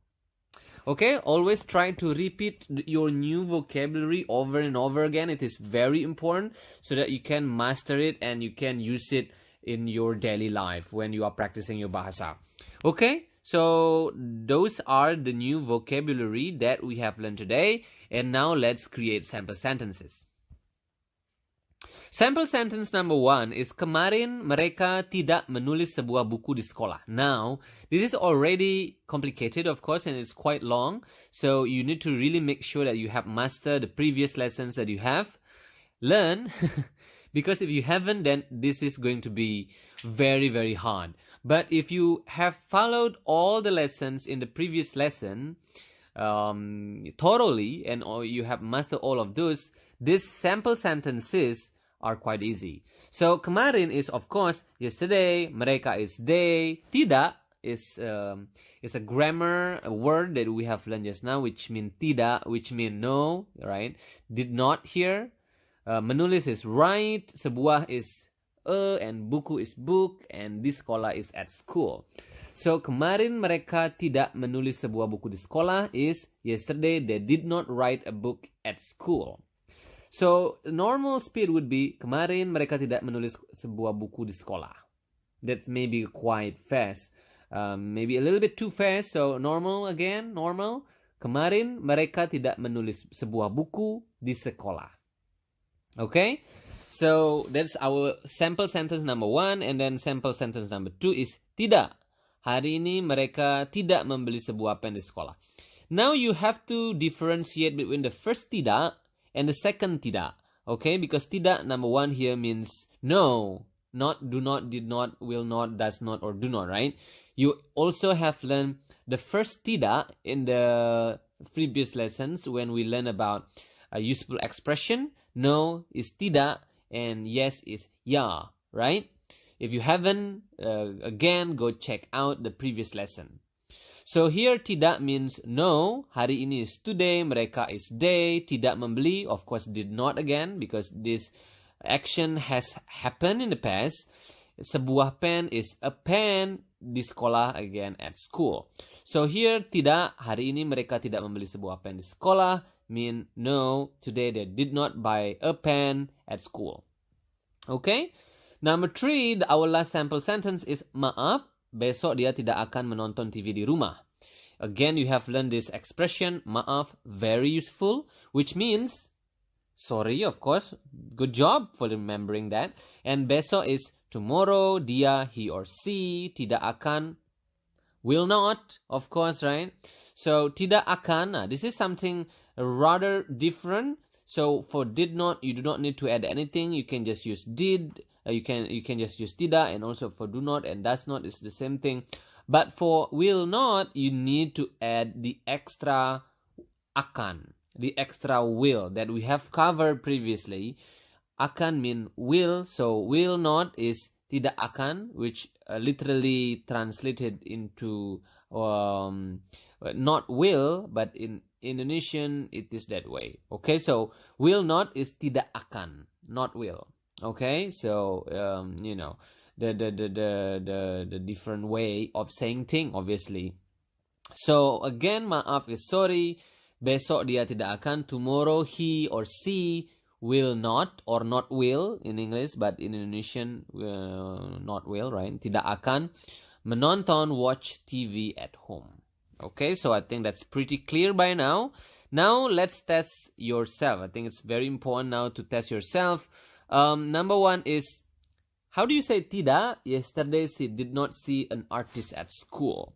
Okay, always try to repeat your new vocabulary over and over again. It is very important so that you can master it and you can use it in your daily life when you are practicing your Bahasa. Okay, so those are the new vocabulary that we have learned today. And now let's create sample sentences. Sample sentence number 1 is kemarin mereka tidak menulis sebuah buku di sekolah. Now, this is already complicated, of course, and it's quite long. So you need to really make sure that you have mastered the previous lessons that you have learned. Because if you haven't, then this is going to be very, very hard. But if you have followed all the lessons in the previous lesson thoroughly, and you have mastered all of those, these sample sentences are quite easy. So kemarin is of course yesterday, mereka is they, tidak is a grammar word that we have learned just now, which mean tidak, which mean no, right? Did not here. Menulis is write, sebuah is and buku is book, and di sekolah is at school. So kemarin mereka tidak menulis sebuah buku di sekolah is yesterday they did not write a book at school. So normal speed would be kemarin mereka tidak menulis sebuah buku di sekolah. That may be quite fast. Maybe a little bit too fast. So normal again, normal. Kemarin mereka tidak menulis sebuah buku di sekolah. Okay? So that's our sample sentence number 1, and then sample sentence number 2 is tidak. Hari ini mereka tidak membeli sebuah pen di sekolah. Now you have to differentiate between the first tidak and the second tidak. Okay, because tidak number 1 here means no, not, do not, did not, will not, does not, or do not, right? You also have learned the first tidak in the previous lessons when we learn about a useful expression. No is tidak and yes is ya, right? If you haven't, again, go check out the previous lesson. So here tidak means no, hari ini is today, mereka is they, tidak membeli, of course did not again because this action has happened in the past. Sebuah pen is a pen, di sekolah again at school. So here tidak, hari ini mereka tidak membeli sebuah pen di sekolah, mean no, today they did not buy a pen at school. Okay? Number 3, our last sample sentence is maaf, besok dia tidak akan menonton TV di rumah. Again, you have learned this expression, maaf, very useful, which means sorry, of course. Good job for remembering that. And besok is tomorrow, dia, he or she, tidak akan, will not, of course, right? So, tidak akan, this is something rather different. So, for did not, you do not need to add anything. You can just use did. You can just use tidak, and also for do not and does not is the same thing. But for will not, you need to add the extra akan, the extra will that we have covered previously. Akan mean will, so will not is tidak akan, which literally translated into not will, but in Indonesian it is that way. Okay, so will not is tidak akan, not will. Okay, so the different way of saying thing, obviously. So again, maaf is sorry, besok dia tidak akan, tomorrow he or she will not, or not will in English, but in Indonesian not will, right? Tidak akan menonton, watch TV at home. Okay, so I think that's pretty clear by now. Now let's test yourself. I think it's very important now to test yourself. Number 1 is, how do you say tidak? Yesterday she did not see an artist at school.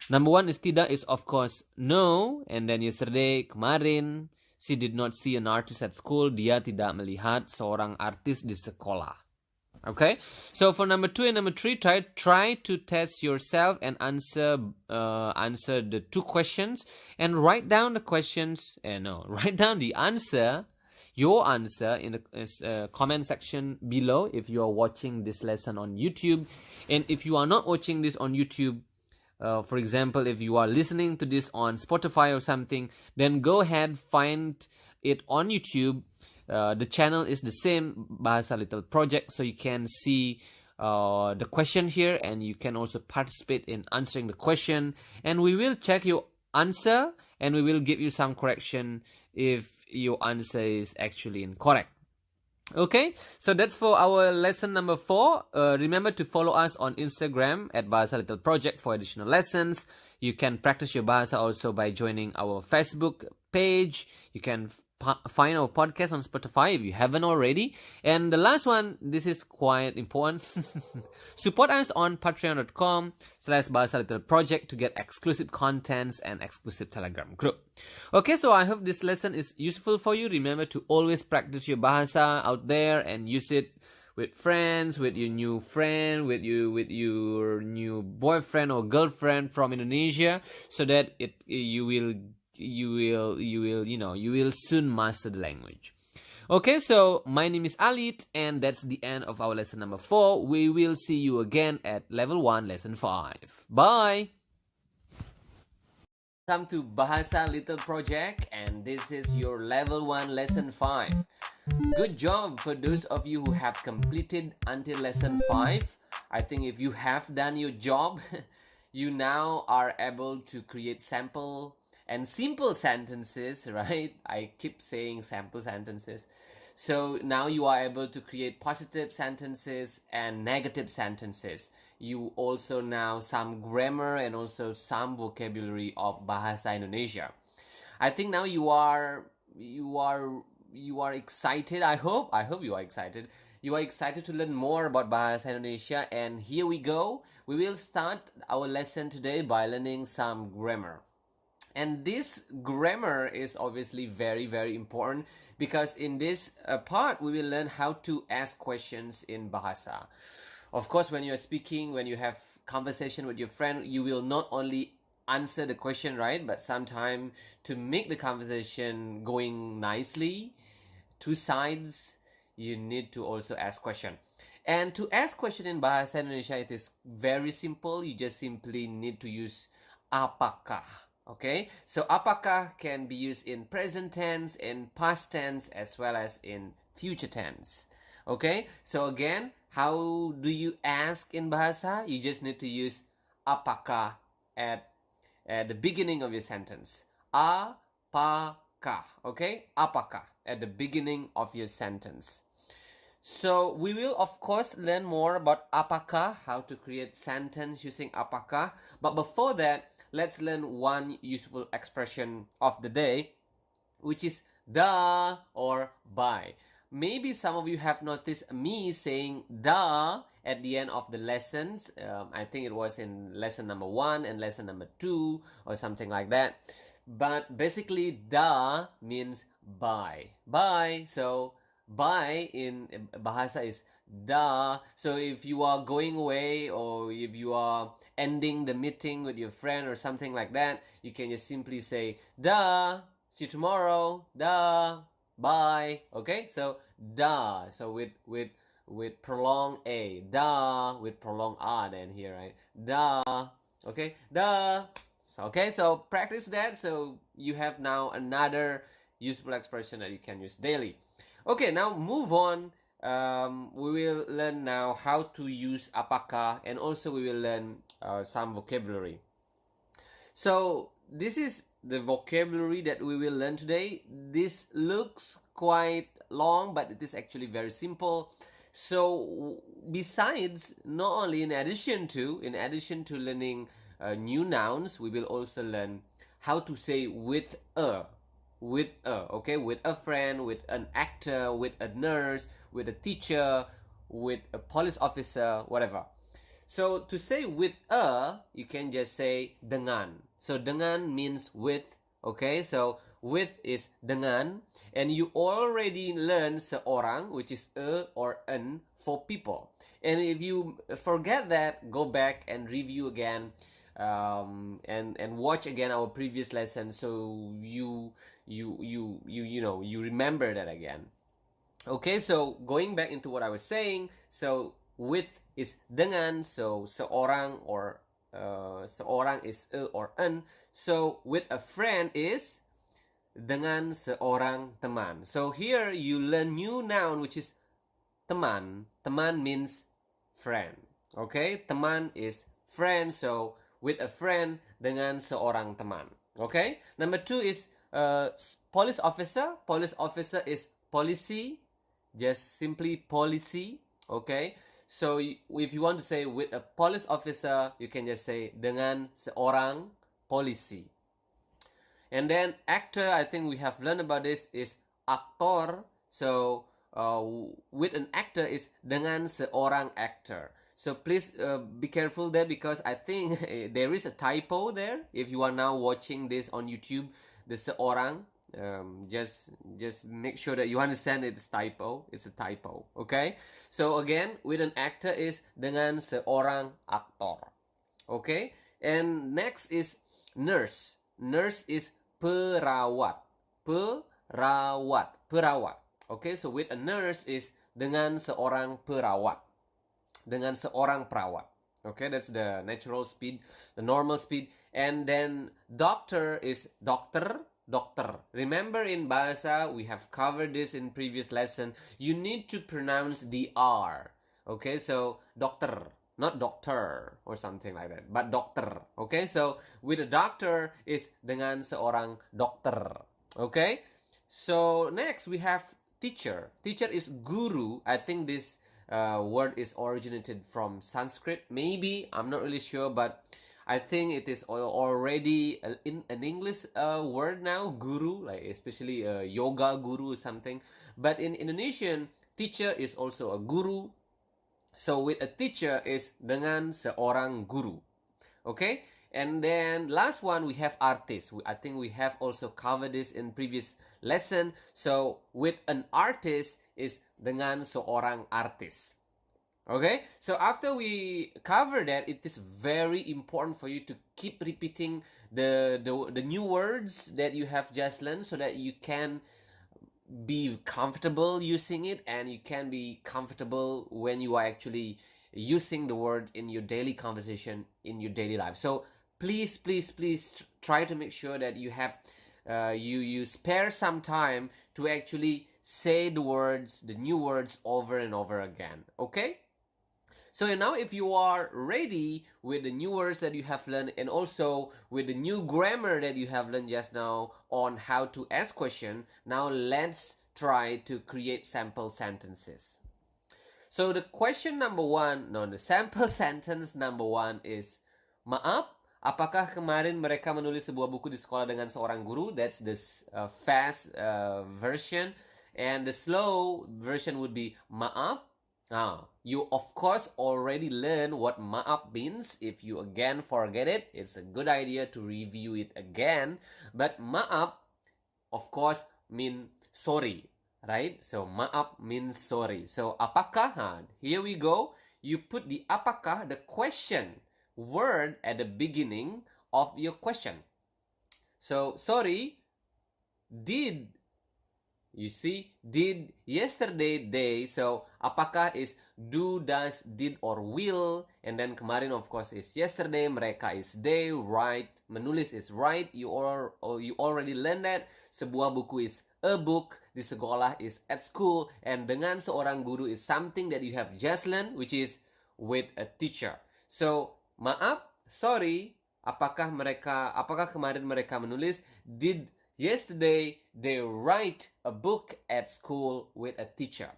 Number 1 is tidak is of course no, and then yesterday, kemarin, she did not see an artist at school. Dia tidak melihat seorang artis di sekolah. Okay, so for number 2 and number 3, try to test yourself and answer the 2 questions, and write down the questions. Write down the answer. Your answer in the comment section below if you are watching this lesson on YouTube. And if you are not watching this on YouTube, for example, if you are listening to this on Spotify or something, then go ahead, find it on YouTube. The channel is the same, Bahasa Little Project, so you can see the question here, and you can also participate in answering the question, and we will check your answer, and we will give you some correction if your answer is actually incorrect. Okay, so that's for our lesson number 4. Remember to follow us on Instagram at Bahasa Little Project for additional lessons. You can practice your Bahasa also by joining our Facebook page. You can find our podcast on Spotify if you haven't already. And the last one, this is quite important. Support us on patreon.com/Bahasa Little Project to get exclusive contents and exclusive Telegram group. Okay, so I hope this lesson is useful for you. Remember to always practice your Bahasa out there and use it with friends, with your new friend, with your new boyfriend or girlfriend from Indonesia, so that you will soon master the language. Okay, so my name is Alit, and that's the end of our lesson number 4. We will see you again at level 1, lesson 5. Bye! Welcome to Bahasa Little Project, and this is your level 1, lesson 5. Good job for those of you who have completed until lesson 5. I think if you have done your job, you now are able to create sample and simple sentences, right? I keep saying sample sentences. So now you are able to create positive sentences and negative sentences. You also know some grammar and also some vocabulary of Bahasa Indonesia. I think now you are excited. I hope you are excited. You are excited to learn more about Bahasa Indonesia, and here we go. We will start our lesson today by learning some grammar. And this grammar is obviously very, very important, because in this part, we will learn how to ask questions in Bahasa. Of course, when you're speaking, when you have conversation with your friend, you will not only answer the question, right? But sometimes to make the conversation going nicely, 2 sides, you need to also ask question. And to ask question in Bahasa Indonesia, it is very simple. You just simply need to use apakah. Okay, so apakah can be used in present tense, in past tense, as well as in future tense. Okay, so again, how do you ask in Bahasa? You just need to use apakah at the beginning of your sentence. Apakah. apakah, okay? Apakah at the beginning of your sentence. So we will of course learn more about apakah, how to create sentence using apakah. But before that, let's learn one useful expression of the day, which is da or bye. Maybe some of you have noticed me saying da at the end of the lessons. I think it was in lesson number 1 and lesson number 2 or something like that. But basically, da means bye. Bye. So bye in Bahasa is da. So if you are going away or if you are ending the meeting with your friend or something like that, you can just simply say da. See you tomorrow. Da. Bye. Okay? So da. So with prolonged a. Da with prolonged a then here, right? Da. Okay? Da. So, okay, so practice that so you have now another useful expression that you can use daily. Okay, now move on. We will learn now how to use apakah, and also we will learn some vocabulary. So this is the vocabulary that we will learn today. This looks quite long, but it is actually very simple. So besides, not only in addition to learning new nouns, we will also learn how to say with a, okay, with a friend, with an actor, with a nurse, with a teacher, with a police officer, whatever. So to say with a, you can just say dengan. So dengan means with, okay? So with is dengan, and you already learned seorang, which is a or an for people. And if you forget that, go back and review again, and watch again our previous lesson, so you remember that again. Okay, so going back into what I was saying, so with is dengan, so seorang or seorang is a or an. So with a friend is dengan seorang teman. So here you learn new noun which is teman. Teman means friend. Okay, teman is friend, so with a friend dengan seorang teman. Okay, number 2 is police officer. Police officer is polisi, just simply policy. Okay, so if you want to say with a police officer, you can just say dengan seorang polisi. And then actor, I think we have learned about this, is aktor. So with an actor is dengan seorang actor. So please be careful there, because I think there is a typo there. If you are now watching this on YouTube, the seorang, just make sure that you understand it's typo. It's a typo. Okay. So again, with an actor is dengan seorang aktor. Okay. And next is nurse. Nurse is perawat. Perawat. Okay, so with a nurse is dengan seorang perawat. Dengan seorang perawat. Okay, that's the natural speed, the normal speed. And then doctor is dokter. Remember in Bahasa, we have covered this in previous lesson. You need to pronounce the R. Okay, so dokter. Not doctor or something like that, but dokter. Okay, so with a doctor is dengan seorang dokter. Okay, so next we have teacher. Teacher is guru. I think this word is originated from Sanskrit. Maybe, I'm not really sure, but I think it is already an English word now, guru, like especially yoga guru or something. But in Indonesian, teacher is also a guru. So with a teacher is dengan seorang guru. Okay? And then last one, we have artist. I think we have also covered this in previous lesson. So with an artist is dengan seorang artis. Okay? So after we cover that, it is very important for you to keep repeating the new words that you have just learned, so that you can be comfortable using it, and you can be comfortable when you are actually using the word in your daily conversation, in your daily life. So please try to make sure that you have you spare some time to actually say the words, the new words, over and over again. Okay? So now if you are ready with the new words that you have learned and also with the new grammar that you have learned just now on how to ask question, now let's try to create sample sentences. So the question number one, no, the sample sentence number one is, maaf, apakah kemarin mereka menulis sebuah buku di sekolah dengan seorang guru? That's the fast version. And the slow version would be, maaf. You of course already learned what maaf means. If you again forget it, it's a good idea to review it again. But maaf, of course, mean sorry, right? So maaf means sorry. So apakah? Here we go. You put the apakah, the question word at the beginning of your question. So sorry, did. You see, did yesterday day. So apakah is do, does, did, or will. And then kemarin of course is yesterday. Mereka is they. Write, menulis is write. You already learned that. Sebuah buku is a book. Di sekolah is at school. And dengan seorang guru is something that you have just learned, which is with a teacher. So maaf, sorry. Apakah kemarin mereka menulis? Did yesterday they write a book at school with a teacher.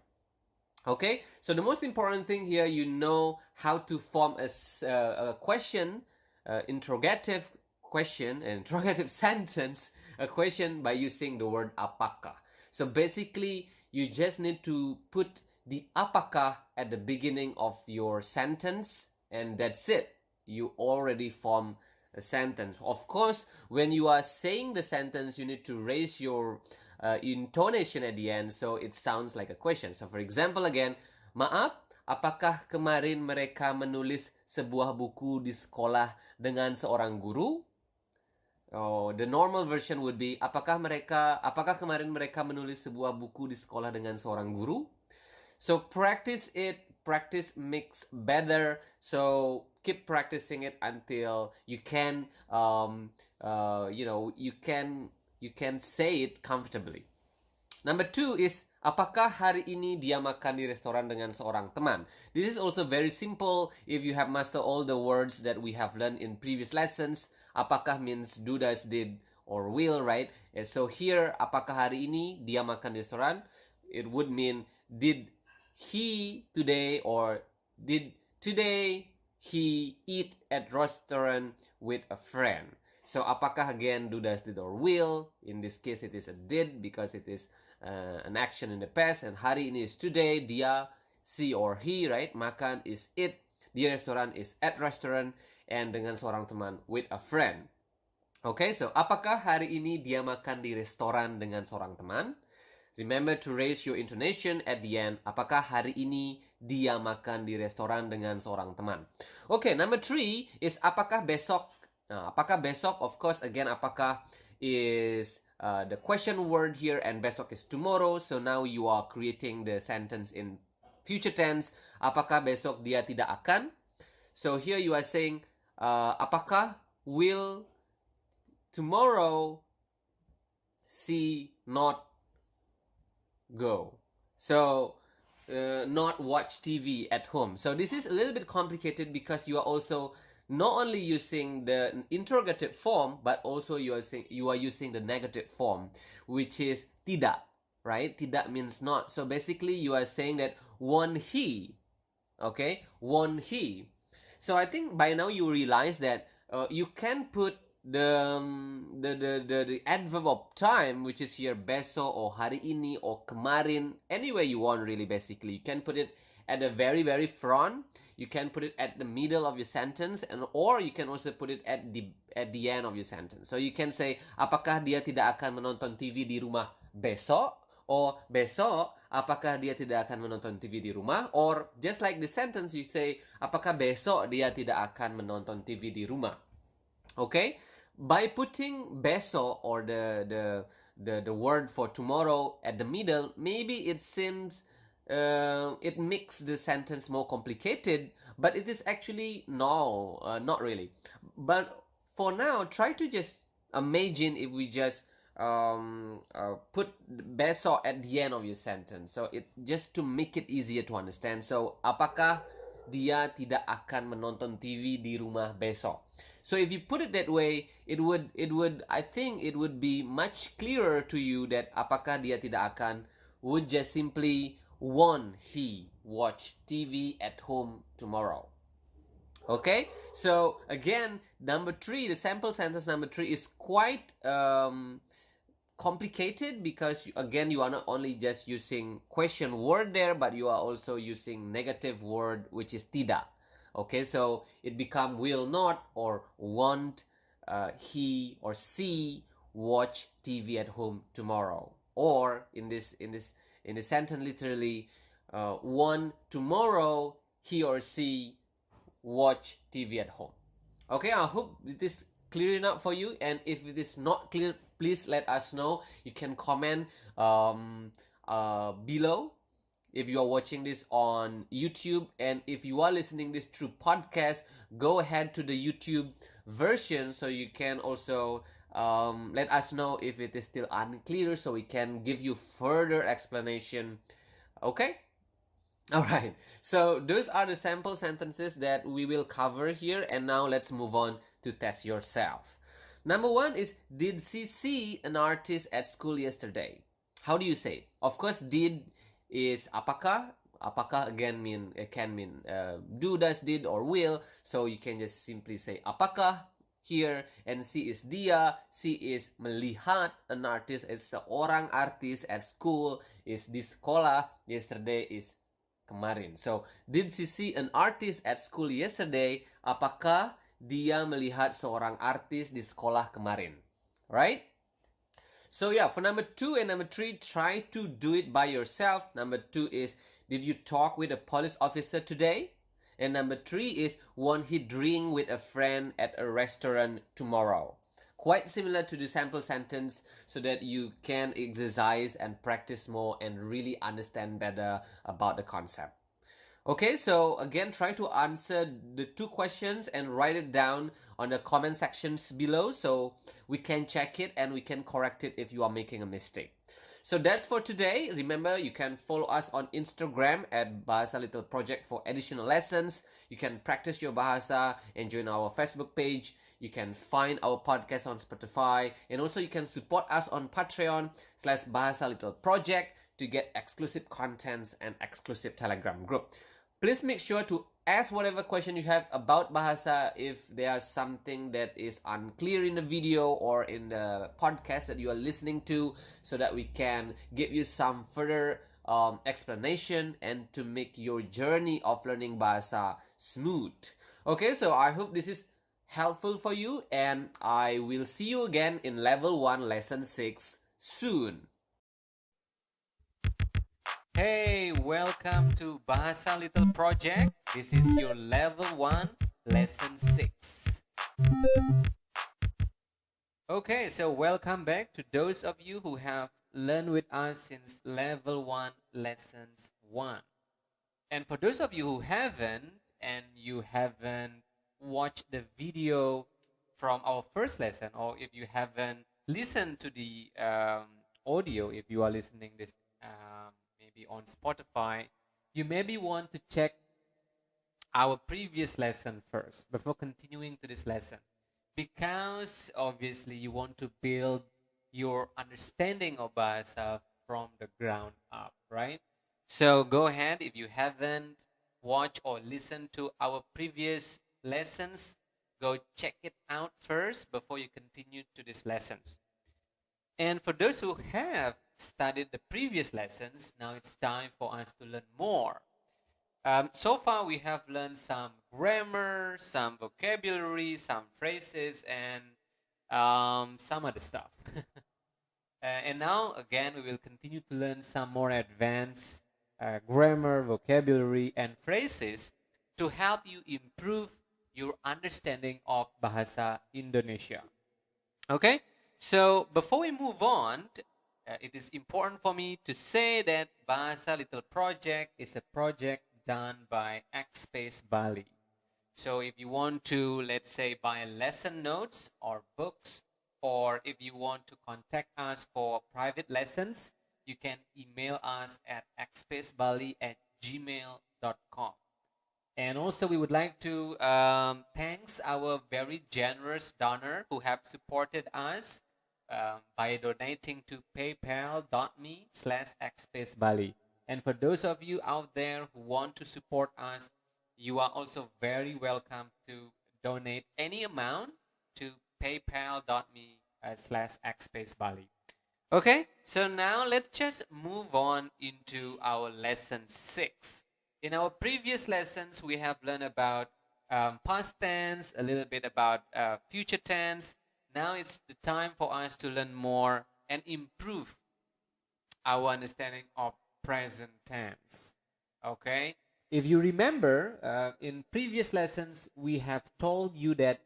Okay, so the most important thing here, you know how to form a question, interrogative question, interrogative sentence, a question by using the word apakah. So basically, you just need to put the apakah at the beginning of your sentence, and that's it. You already form a sentence. Of course, when you are saying the sentence, you need to raise your intonation at the end so it sounds like a question. So for example again, maaf, apakah kemarin mereka menulis sebuah buku di sekolah dengan seorang guru? Oh, the normal version would be, apakah kemarin mereka menulis sebuah buku di sekolah dengan seorang guru? So practice it. Practice makes better. So keep practicing it until you can, you can say it comfortably. Number two is, apakah hari ini dia makan di restoran dengan seorang teman? This is also very simple if you have mastered all the words that we have learned in previous lessons. Apakah means do, does, did, or will, right? And so here, apakah hari ini dia makan di restoran? It would mean, did he today, or did today he eat at restaurant with a friend? So apakah again do, does, did, or will? In this case it is a did because it is an action in the past, and hari ini is today. Dia, she or he, right? Makan is it. Di restoran is at restaurant, and dengan seorang teman with a friend. Okay, so apakah hari ini dia makan di restoran dengan seorang teman? Remember to raise your intonation at the end. Apakah hari ini dia makan di restoran dengan seorang teman? Okay, number three is apakah besok? Apakah besok? Of course, again, apakah is the question word here, and besok is tomorrow. So now you are creating the sentence in future tense. Apakah besok dia tidak akan? So here you are saying, apakah will tomorrow she not go? So not watch TV at home. So this is a little bit complicated because you are also not only using the interrogative form, but also you are using the negative form, which is tidak, right? Tidak means not. So basically you are saying that won't he, okay? Won't he? So I think by now you realize that you can put the adverb of time, which is here besok or hari ini or kemarin, anywhere you want really. Basically you can put it at the very front, you can put it at the middle of your sentence, and or you can also put it at the end of your sentence. So you can say, apakah dia tidak akan menonton TV di rumah besok? Or besok, apakah dia tidak akan menonton TV di rumah? Or just like the sentence, you say, apakah besok dia tidak akan menonton TV di rumah? Okay, by putting besok or the word for tomorrow at the middle, maybe it seems it makes the sentence more complicated, but it is actually not really. But for now, try to just imagine if we just put besok at the end of your sentence. So it just to make it easier to understand. So apakah dia tidak akan menonton TV di rumah besok. So if you put it that way, I think it would be much clearer to you that apakah dia tidak akan would just simply won't he watch TV at home tomorrow. Okay, so again, number 3, the sample sentence number 3 is quite complicated because again you are not only just using question word there, but you are also using negative word, which is tidak. Okay, so it become will not or won't he or she watch TV at home tomorrow, or in this sentence literally, won't tomorrow he or she watch TV at home. Okay, I hope it is clear enough for you, and if it is not clear, please let us know. You can comment below if you are watching this on YouTube, and if you are listening this through podcast, go ahead to the YouTube version so you can also let us know if it is still unclear, so we can give you further explanation. Okay. All right, so those are the sample sentences that we will cover here, and now let's move on to test yourself. Number 1 is, did she see an artist at school yesterday? How do you say it? Of course, did is apakah. Apakah again can mean do, does, did, or will. So you can just simply say apakah here, and she is dia. She is melihat an artist, is seorang artis at school, is di sekolah. Yesterday is kemarin. So, did she see an artist at school yesterday? Apakah dia melihat seorang artis di sekolah kemarin? Right? So yeah, for number 2 and number 3, try to do it by yourself. Number 2 is, did you talk with a police officer today? And number 3 is, won't he drink with a friend at a restaurant tomorrow? Quite similar to the sample sentence, so that you can exercise and practice more and really understand better about the concept. Okay, so again, try to answer the 2 questions and write it down on the comment sections below so we can check it and we can correct it if you are making a mistake. So that's for today. Remember, you can follow us on Instagram at Bahasa Little Project for additional lessons. You can practice your Bahasa and join our Facebook page. You can find our podcast on Spotify, and also you can support us on Patreon/Bahasa Little Project to get exclusive contents and exclusive Telegram group. Please make sure to ask whatever question you have about Bahasa if there's something that is unclear in the video or in the podcast that you are listening to, so that we can give you some further explanation and to make your journey of learning Bahasa smooth. Okay, so I hope this is helpful for you, and I will see you again in level 1 lesson 6 soon. Hey, welcome to Bahasa Little Project. This is your level 1 lesson 6. Okay, so welcome back to those of you who have learned with us since level 1 lessons 1. And for those of you who haven't, and you haven't watched the video from our first lesson, or if you haven't listened to the audio, if you are listening this maybe on Spotify, you maybe want to check our previous lesson first before continuing to this lesson, because obviously you want to build your understanding of Bahasa from the ground up, right? So go ahead, if you haven't watched or listened to our previous lessons, go check it out first before you continue to these lessons. And for those who have studied the previous lessons, now it's time for us to learn more. So far, we have learned some grammar, some vocabulary, some phrases, and some other stuff. And now, again, we will continue to learn some more advanced grammar, vocabulary, and phrases to help you improve your understanding of Bahasa Indonesia. Okay, so before we move on, it is important for me to say that Bahasa Little Project is a project done by X-Space Bali. So if you want to, let's say, buy lesson notes or books, or if you want to contact us for private lessons, you can email us at xspacebali@gmail.com. And also, we would like to thanks our very generous donor who have supported us by donating to paypal.me/xspacebali. And for those of you out there who want to support us, you are also very welcome to donate any amount to paypal.me/xspacebali. Okay, so now let's just move on into our lesson 6. In our previous lessons, we have learned about past tense, a little bit about future tense. Now it's the time for us to learn more and improve our understanding of present tense. Okay, if you remember, in previous lessons, we have told you that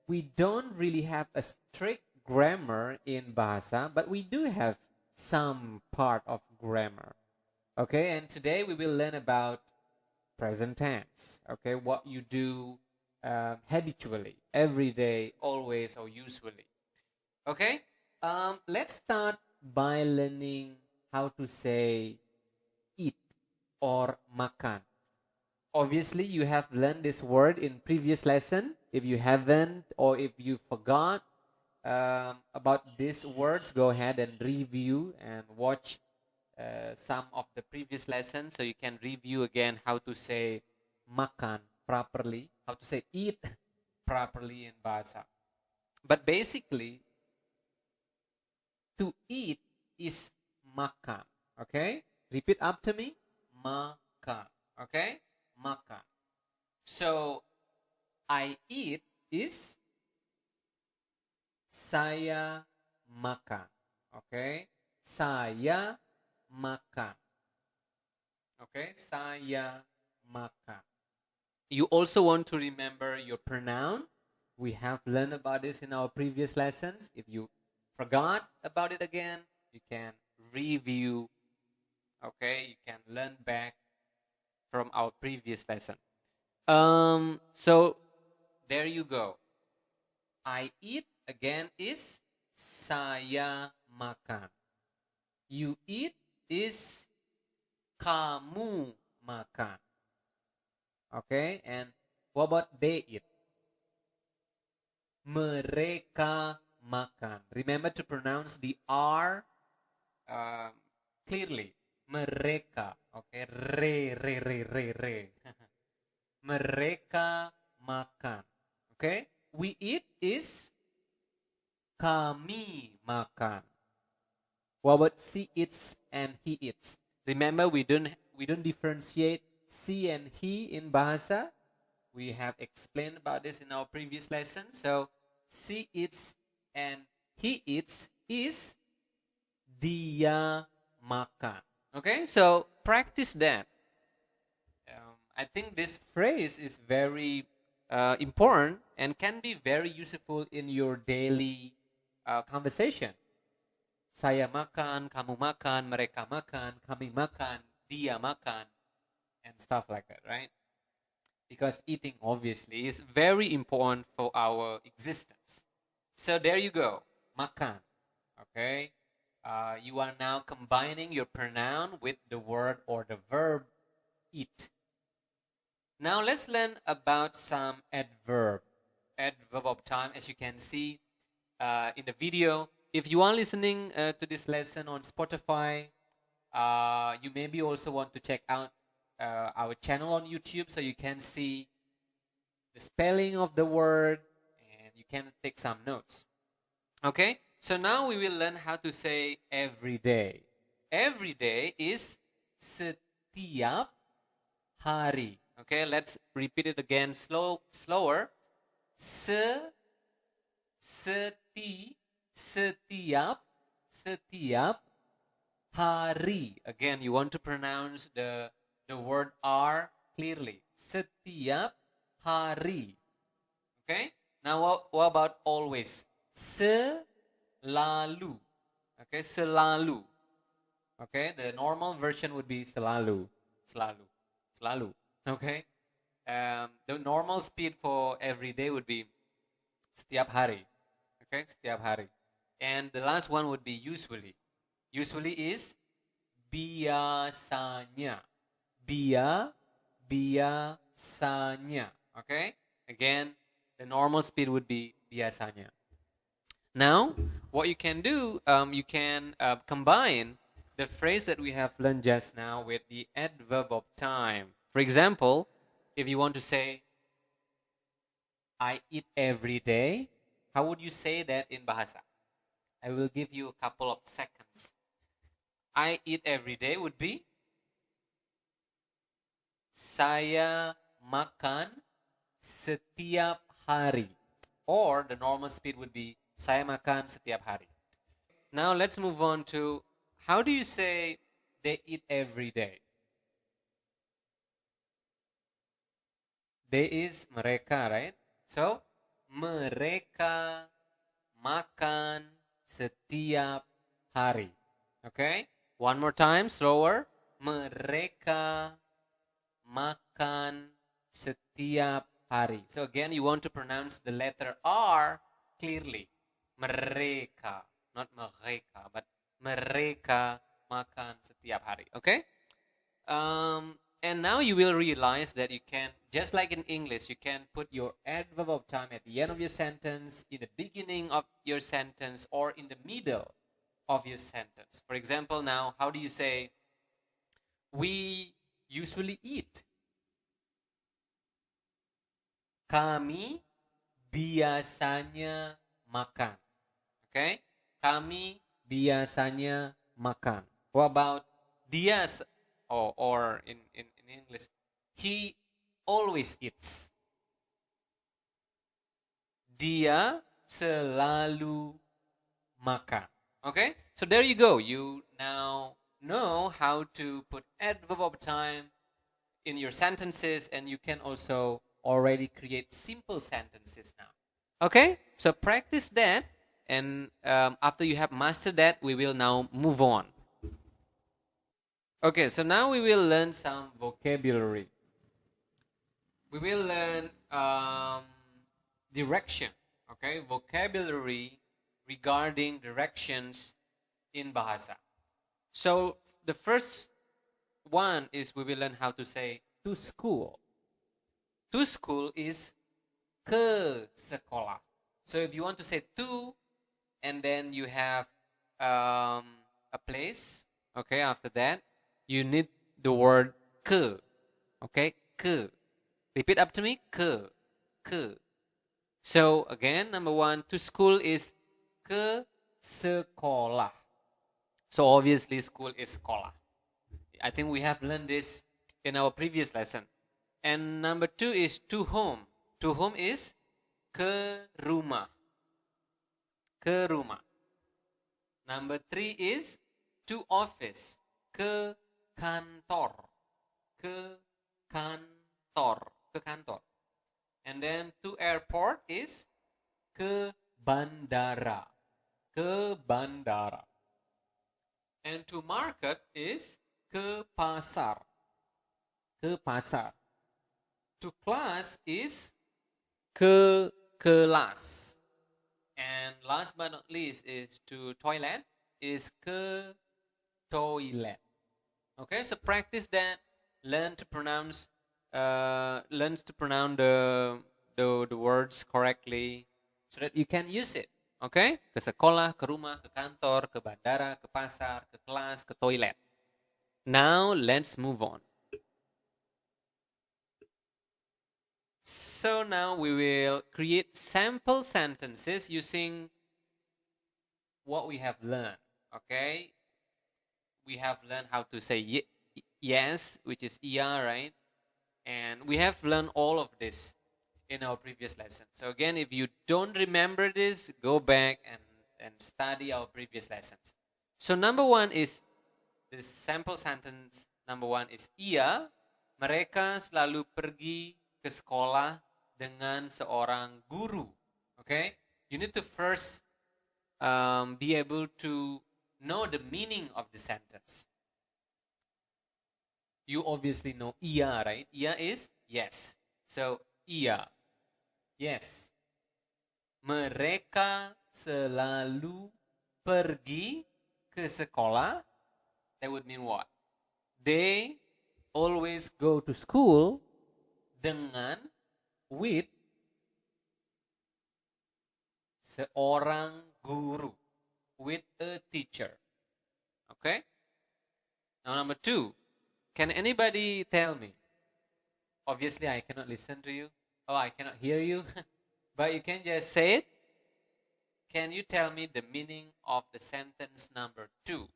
we don't really have a strict grammar in Bahasa, but we do have some part of grammar. Okay, and today we will learn about present tense. Okay, what you do habitually, every day, always, or usually. Okay, let's start by learning how to say eat or makan. Obviously, you have learned this word in previous lesson. If you haven't, or if you forgot about these words, go ahead and review and watch some of the previous lessons so you can review again how to say makan properly, how to say eat properly in Bahasa. But basically, to eat is makan. Okay? Repeat after me. Makan. Okay? Makan. So, I eat is saya makan. Okay? Saya makan. Okay? Saya makan. You also want to remember your pronoun. We have learned about this in our previous lessons. If you forgot about it again, you can review. Okay? You can learn back from our previous lesson. So there you go. I eat again is saya makan. You eat is kamu makan. Okay, and what about they eat? Mereka makan. Remember to pronounce the R clearly. Mereka. Okay, re. Mereka makan. Okay, we eat is kami makan. What about she eats and he eats? Remember, we don't differentiate she and he in Bahasa. We have explained about this in our previous lesson. So she eats and he eats is dia makan. Okay, so practice that. I think this phrase is very important and can be very useful in your daily conversation. Saya makan, kamu makan, mereka makan, kami makan, dia makan, and stuff like that, right? Because eating obviously is very important for our existence. So there you go, makan. Okay, you are now combining your pronoun with the word or the verb eat. Now let's learn about some adverb of time. As you can see in the video, if you are listening to this lesson on Spotify, you maybe also want to check out our channel on YouTube so you can see the spelling of the word and you can take some notes. Okay, so now we will learn how to say every day. Every day is setiap hari. Okay, let's repeat it again slower. Setiap hari. Again, you want to pronounce the word R clearly. Setiap hari. Okay? Now what about always? Selalu. Okay, selalu. Okay, the normal version would be selalu. Selalu. Okay? The normal speed for every day would be setiap hari. Okay, setiap hari. And the last one would be usually. Usually is biasanya. Biasanya. biasanya. Okay? Again, the normal speed would be biasanya. Now, what you can do, you can combine the phrase that we have learned just now with the adverb of time. For example, if you want to say, I eat every day, how would you say that in Bahasa? I will give you a couple of seconds. I eat every day would be, saya makan setiap hari. Or the normal speed would be, saya makan setiap hari. Now let's move on to, how do you say they eat every day? They is mereka, right? So, mereka makan setiap hari. Okay? One more time, slower. Mereka makan setiap hari. So again, you want to pronounce the letter R clearly. Mereka, not mereka, but mereka makan setiap hari. Okay? And now you will realize that you can, just like in English, you can put your adverb of time at the end of your sentence, in the beginning of your sentence, or in the middle of your sentence. For example, now, how do you say, we usually eat? Kami biasanya makan. Okay? Kami biasanya makan. What about dia, or in English, he always eats. Dia selalu makan. Okay? So there you go. You now know how to put adverb of time in your sentences, and you can also already create simple sentences now. Okay? So practice that, and after you have mastered that, we will now move on. Okay, so now we will learn some vocabulary. We will learn direction. Okay, vocabulary regarding directions in Bahasa. So the first one is, we will learn how to say to school. To school is ke sekolah. So if you want to say to, and then you have a place, okay, after that, you need the word ke. Okay, ke. Repeat up to me, ke. Ke. So again, number one, to school is ke sekolah. So obviously school is sekolah. I think we have learned this in our previous lesson. And number two is to home. To home is ke rumah. Ke rumah. Number three is to office. Ke kantor. Ke kantor. Ke kantor. And then to airport is ke bandara. Ke bandara. And to market is ke pasar. Ke pasar. To class is ke kelas. And last but not least is to toilet is ke toilet. Okay, so practice that. Learn to pronounce the words correctly so that you can use it. Okay? Ke sekolah, ke rumah, ke kantor, ke bandara, ke pasar, ke kelas, ke toilet. Now let's move on. So now we will create sample sentences using what we have learned. Okay? We have learned how to say yes, which is iya, right? And we have learned all of this in our previous lesson. So again, if you don't remember this, go back and study our previous lessons. So number one is, this sample sentence number one is, iya, mereka selalu pergi ke sekolah dengan seorang guru. Okay? You need to first be able to know the meaning of the sentence. You obviously know iya, right? Iya is yes. So, iya. Yes. Mereka selalu pergi ke sekolah. That would mean what? They always go to school dengan, with, seorang guru, with a teacher. Okay? Now number 2, can anybody tell me? Obviously I cannot listen to you. Oh, I cannot hear you. But you can just say it. Can you tell me the meaning of the sentence number 2?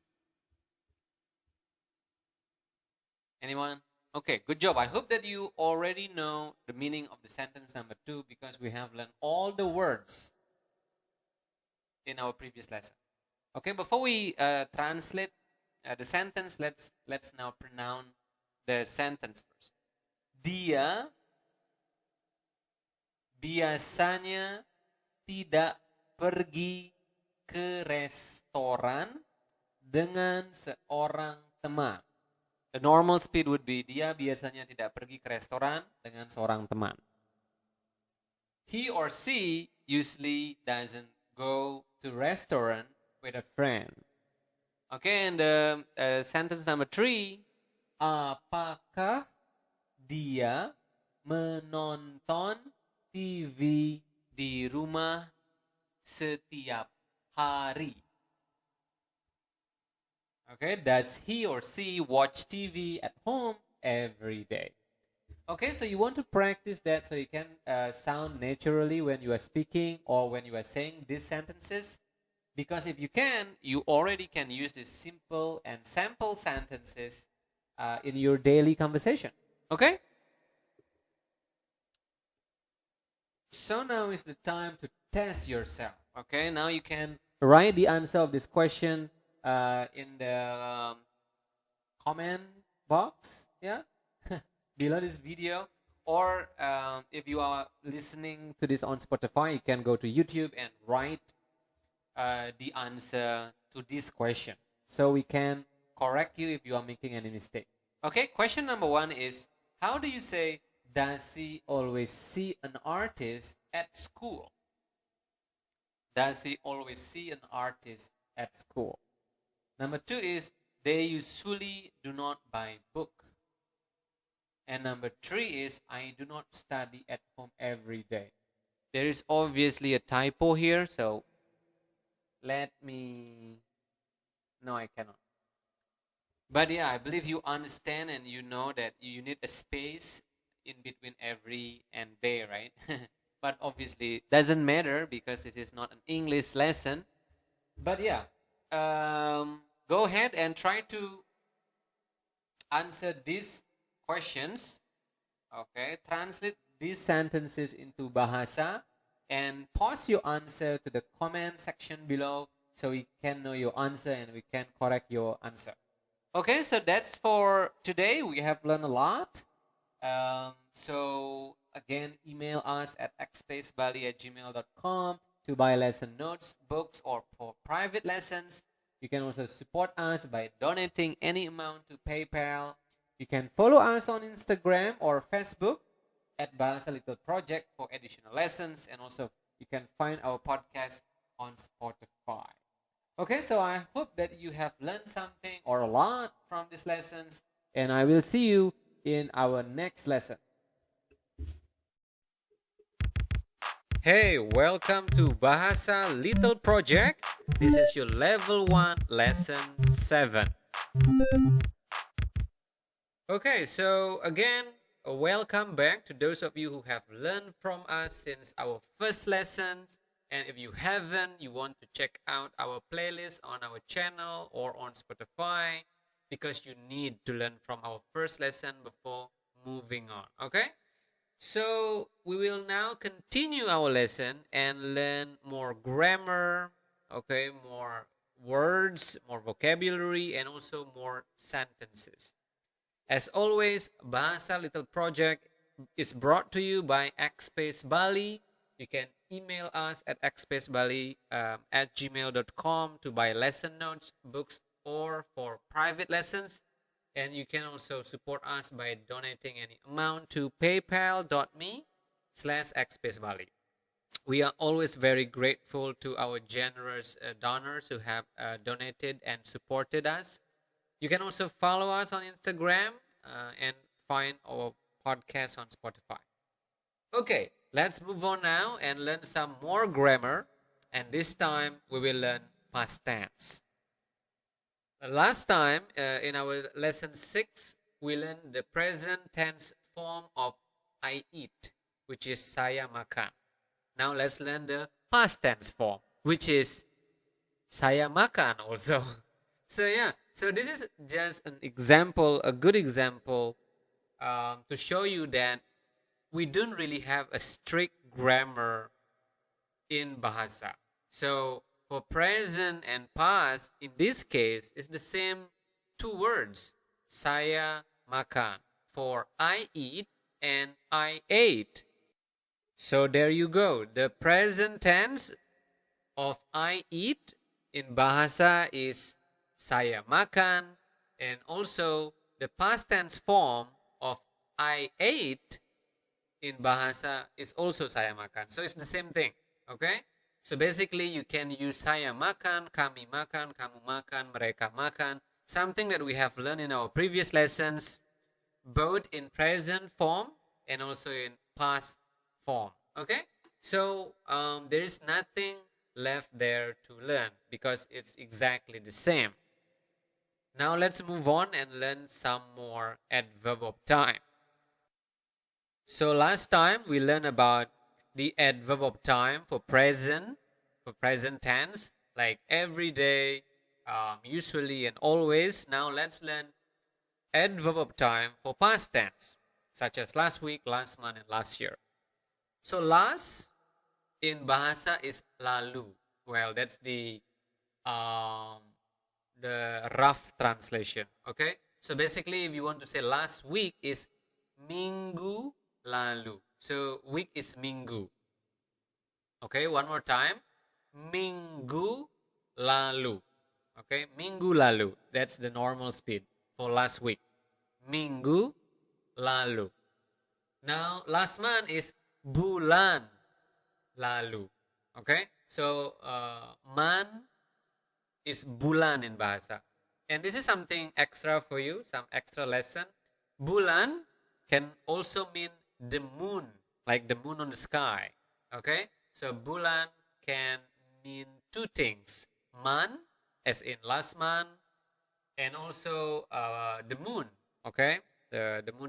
Anyone? Okay, good job. I hope that you already know the meaning of the sentence number 2 because we have learned all the words in our previous lesson. Okay, before we translate the sentence, let's now pronounce the sentence first. Dia biasanya tidak pergi ke restoran dengan seorang teman. The normal speed would be dia biasanya tidak pergi ke restoran dengan seorang teman. He or she usually doesn't go to restaurant with a friend. Okay, and sentence number 3. Apakah dia menonton TV di rumah setiap hari? Okay, does he or she watch TV at home every day? Okay, so you want to practice that so you can sound naturally when you are speaking or when you are saying these sentences. Because if you can, you already can use these simple and sample sentences in your daily conversation. Okay? So now is the time to test yourself. Okay, now you can write the answer of this question in the comment box, yeah, below this video. Or if you are listening to this on Spotify, you can go to YouTube and write the answer to this question so we can correct you if you are making any mistake. Okay, question number 1 is, how do you say, does he always see an artist at school? Does he always see an artist at school? Number 2 is, they usually do not buy book. And number 3 is, I do not study at home every day. There is obviously a typo here, so let me... No, I cannot. But yeah, I believe you understand and you know that you need a space in between every and day, right? But obviously doesn't matter because this is not an English lesson. But yeah, go ahead and try to answer these questions. Okay, translate these sentences into Bahasa and post your answer to the comment section below so we can know your answer and we can correct your answer. Okay, so that's for today. We have learned a lot. So again, email us at xspacebali@gmail.com to buy lesson notes, books, or for private lessons. You can also support us by donating any amount to PayPal. You can follow us on Instagram or Facebook at Bahasa Little Project for additional lessons, and also you can find our podcast on Spotify. Okay, so I hope that you have learned something or a lot from these lessons, and I will see you in our next lesson. Hey, welcome to Bahasa Little Project. This is your level 1 lesson 7. Okay, so again, welcome back to those of you who have learned from us since our first lessons. And if you haven't, you want to check out our playlist on our channel or on Spotify because you need to learn from our first lesson before moving on. Okay? So we will now continue our lesson and learn more grammar, okay, more words, more vocabulary, and also more sentences. As always, Bahasa Little Project is brought to you by Xspace Bali. You can email us at xspacebali@gmail.com to buy lesson notes, books, or for private lessons. And you can also support us by donating any amount to paypal.me/xspacebali. We are always very grateful to our generous donors who have donated and supported us. You can also follow us on Instagram and find our podcast on Spotify. Okay, let's move on now and learn some more grammar. And this time we will learn past tense. Last time in our lesson 6, we learned the present tense form of I eat, which is saya makan. Now let's learn the past tense form, which is saya makan also. So yeah, so this is just an example, a good example to show you that we don't really have a strict grammar in Bahasa. So for present and past, in this case, it's the same two words, saya makan, for I eat and I ate. So there you go. The present tense of I eat in Bahasa is saya makan, and also the past tense form of I ate in Bahasa is also saya makan. So it's the same thing. Okay? So basically you can use saya makan, kami makan, kamu makan, mereka makan. Something that we have learned in our previous lessons, both in present form and also in past form. Okay? So there is nothing left there to learn because it's exactly the same. Now let's move on and learn some more adverb of time. So last time we learned about the adverb of time for present tense, like every day, usually and always. Now let's learn adverb of time for past tense, such as last week, last month, and last year. So last in Bahasa is lalu. Well, that's the rough translation. Okay, so basically if you want to say last week is minggu lalu. So week is minggu. Okay, one more time. Minggu lalu. Okay, minggu lalu. That's the normal speed for last week. Minggu lalu. Now, last month is bulan lalu. Okay, so man is bulan in Bahasa. And this is something extra for you, some extra lesson. Bulan can also mean the moon, like the moon on the sky. Okay, so bulan can mean two things: man, as in last month, and also the moon. Okay, the moon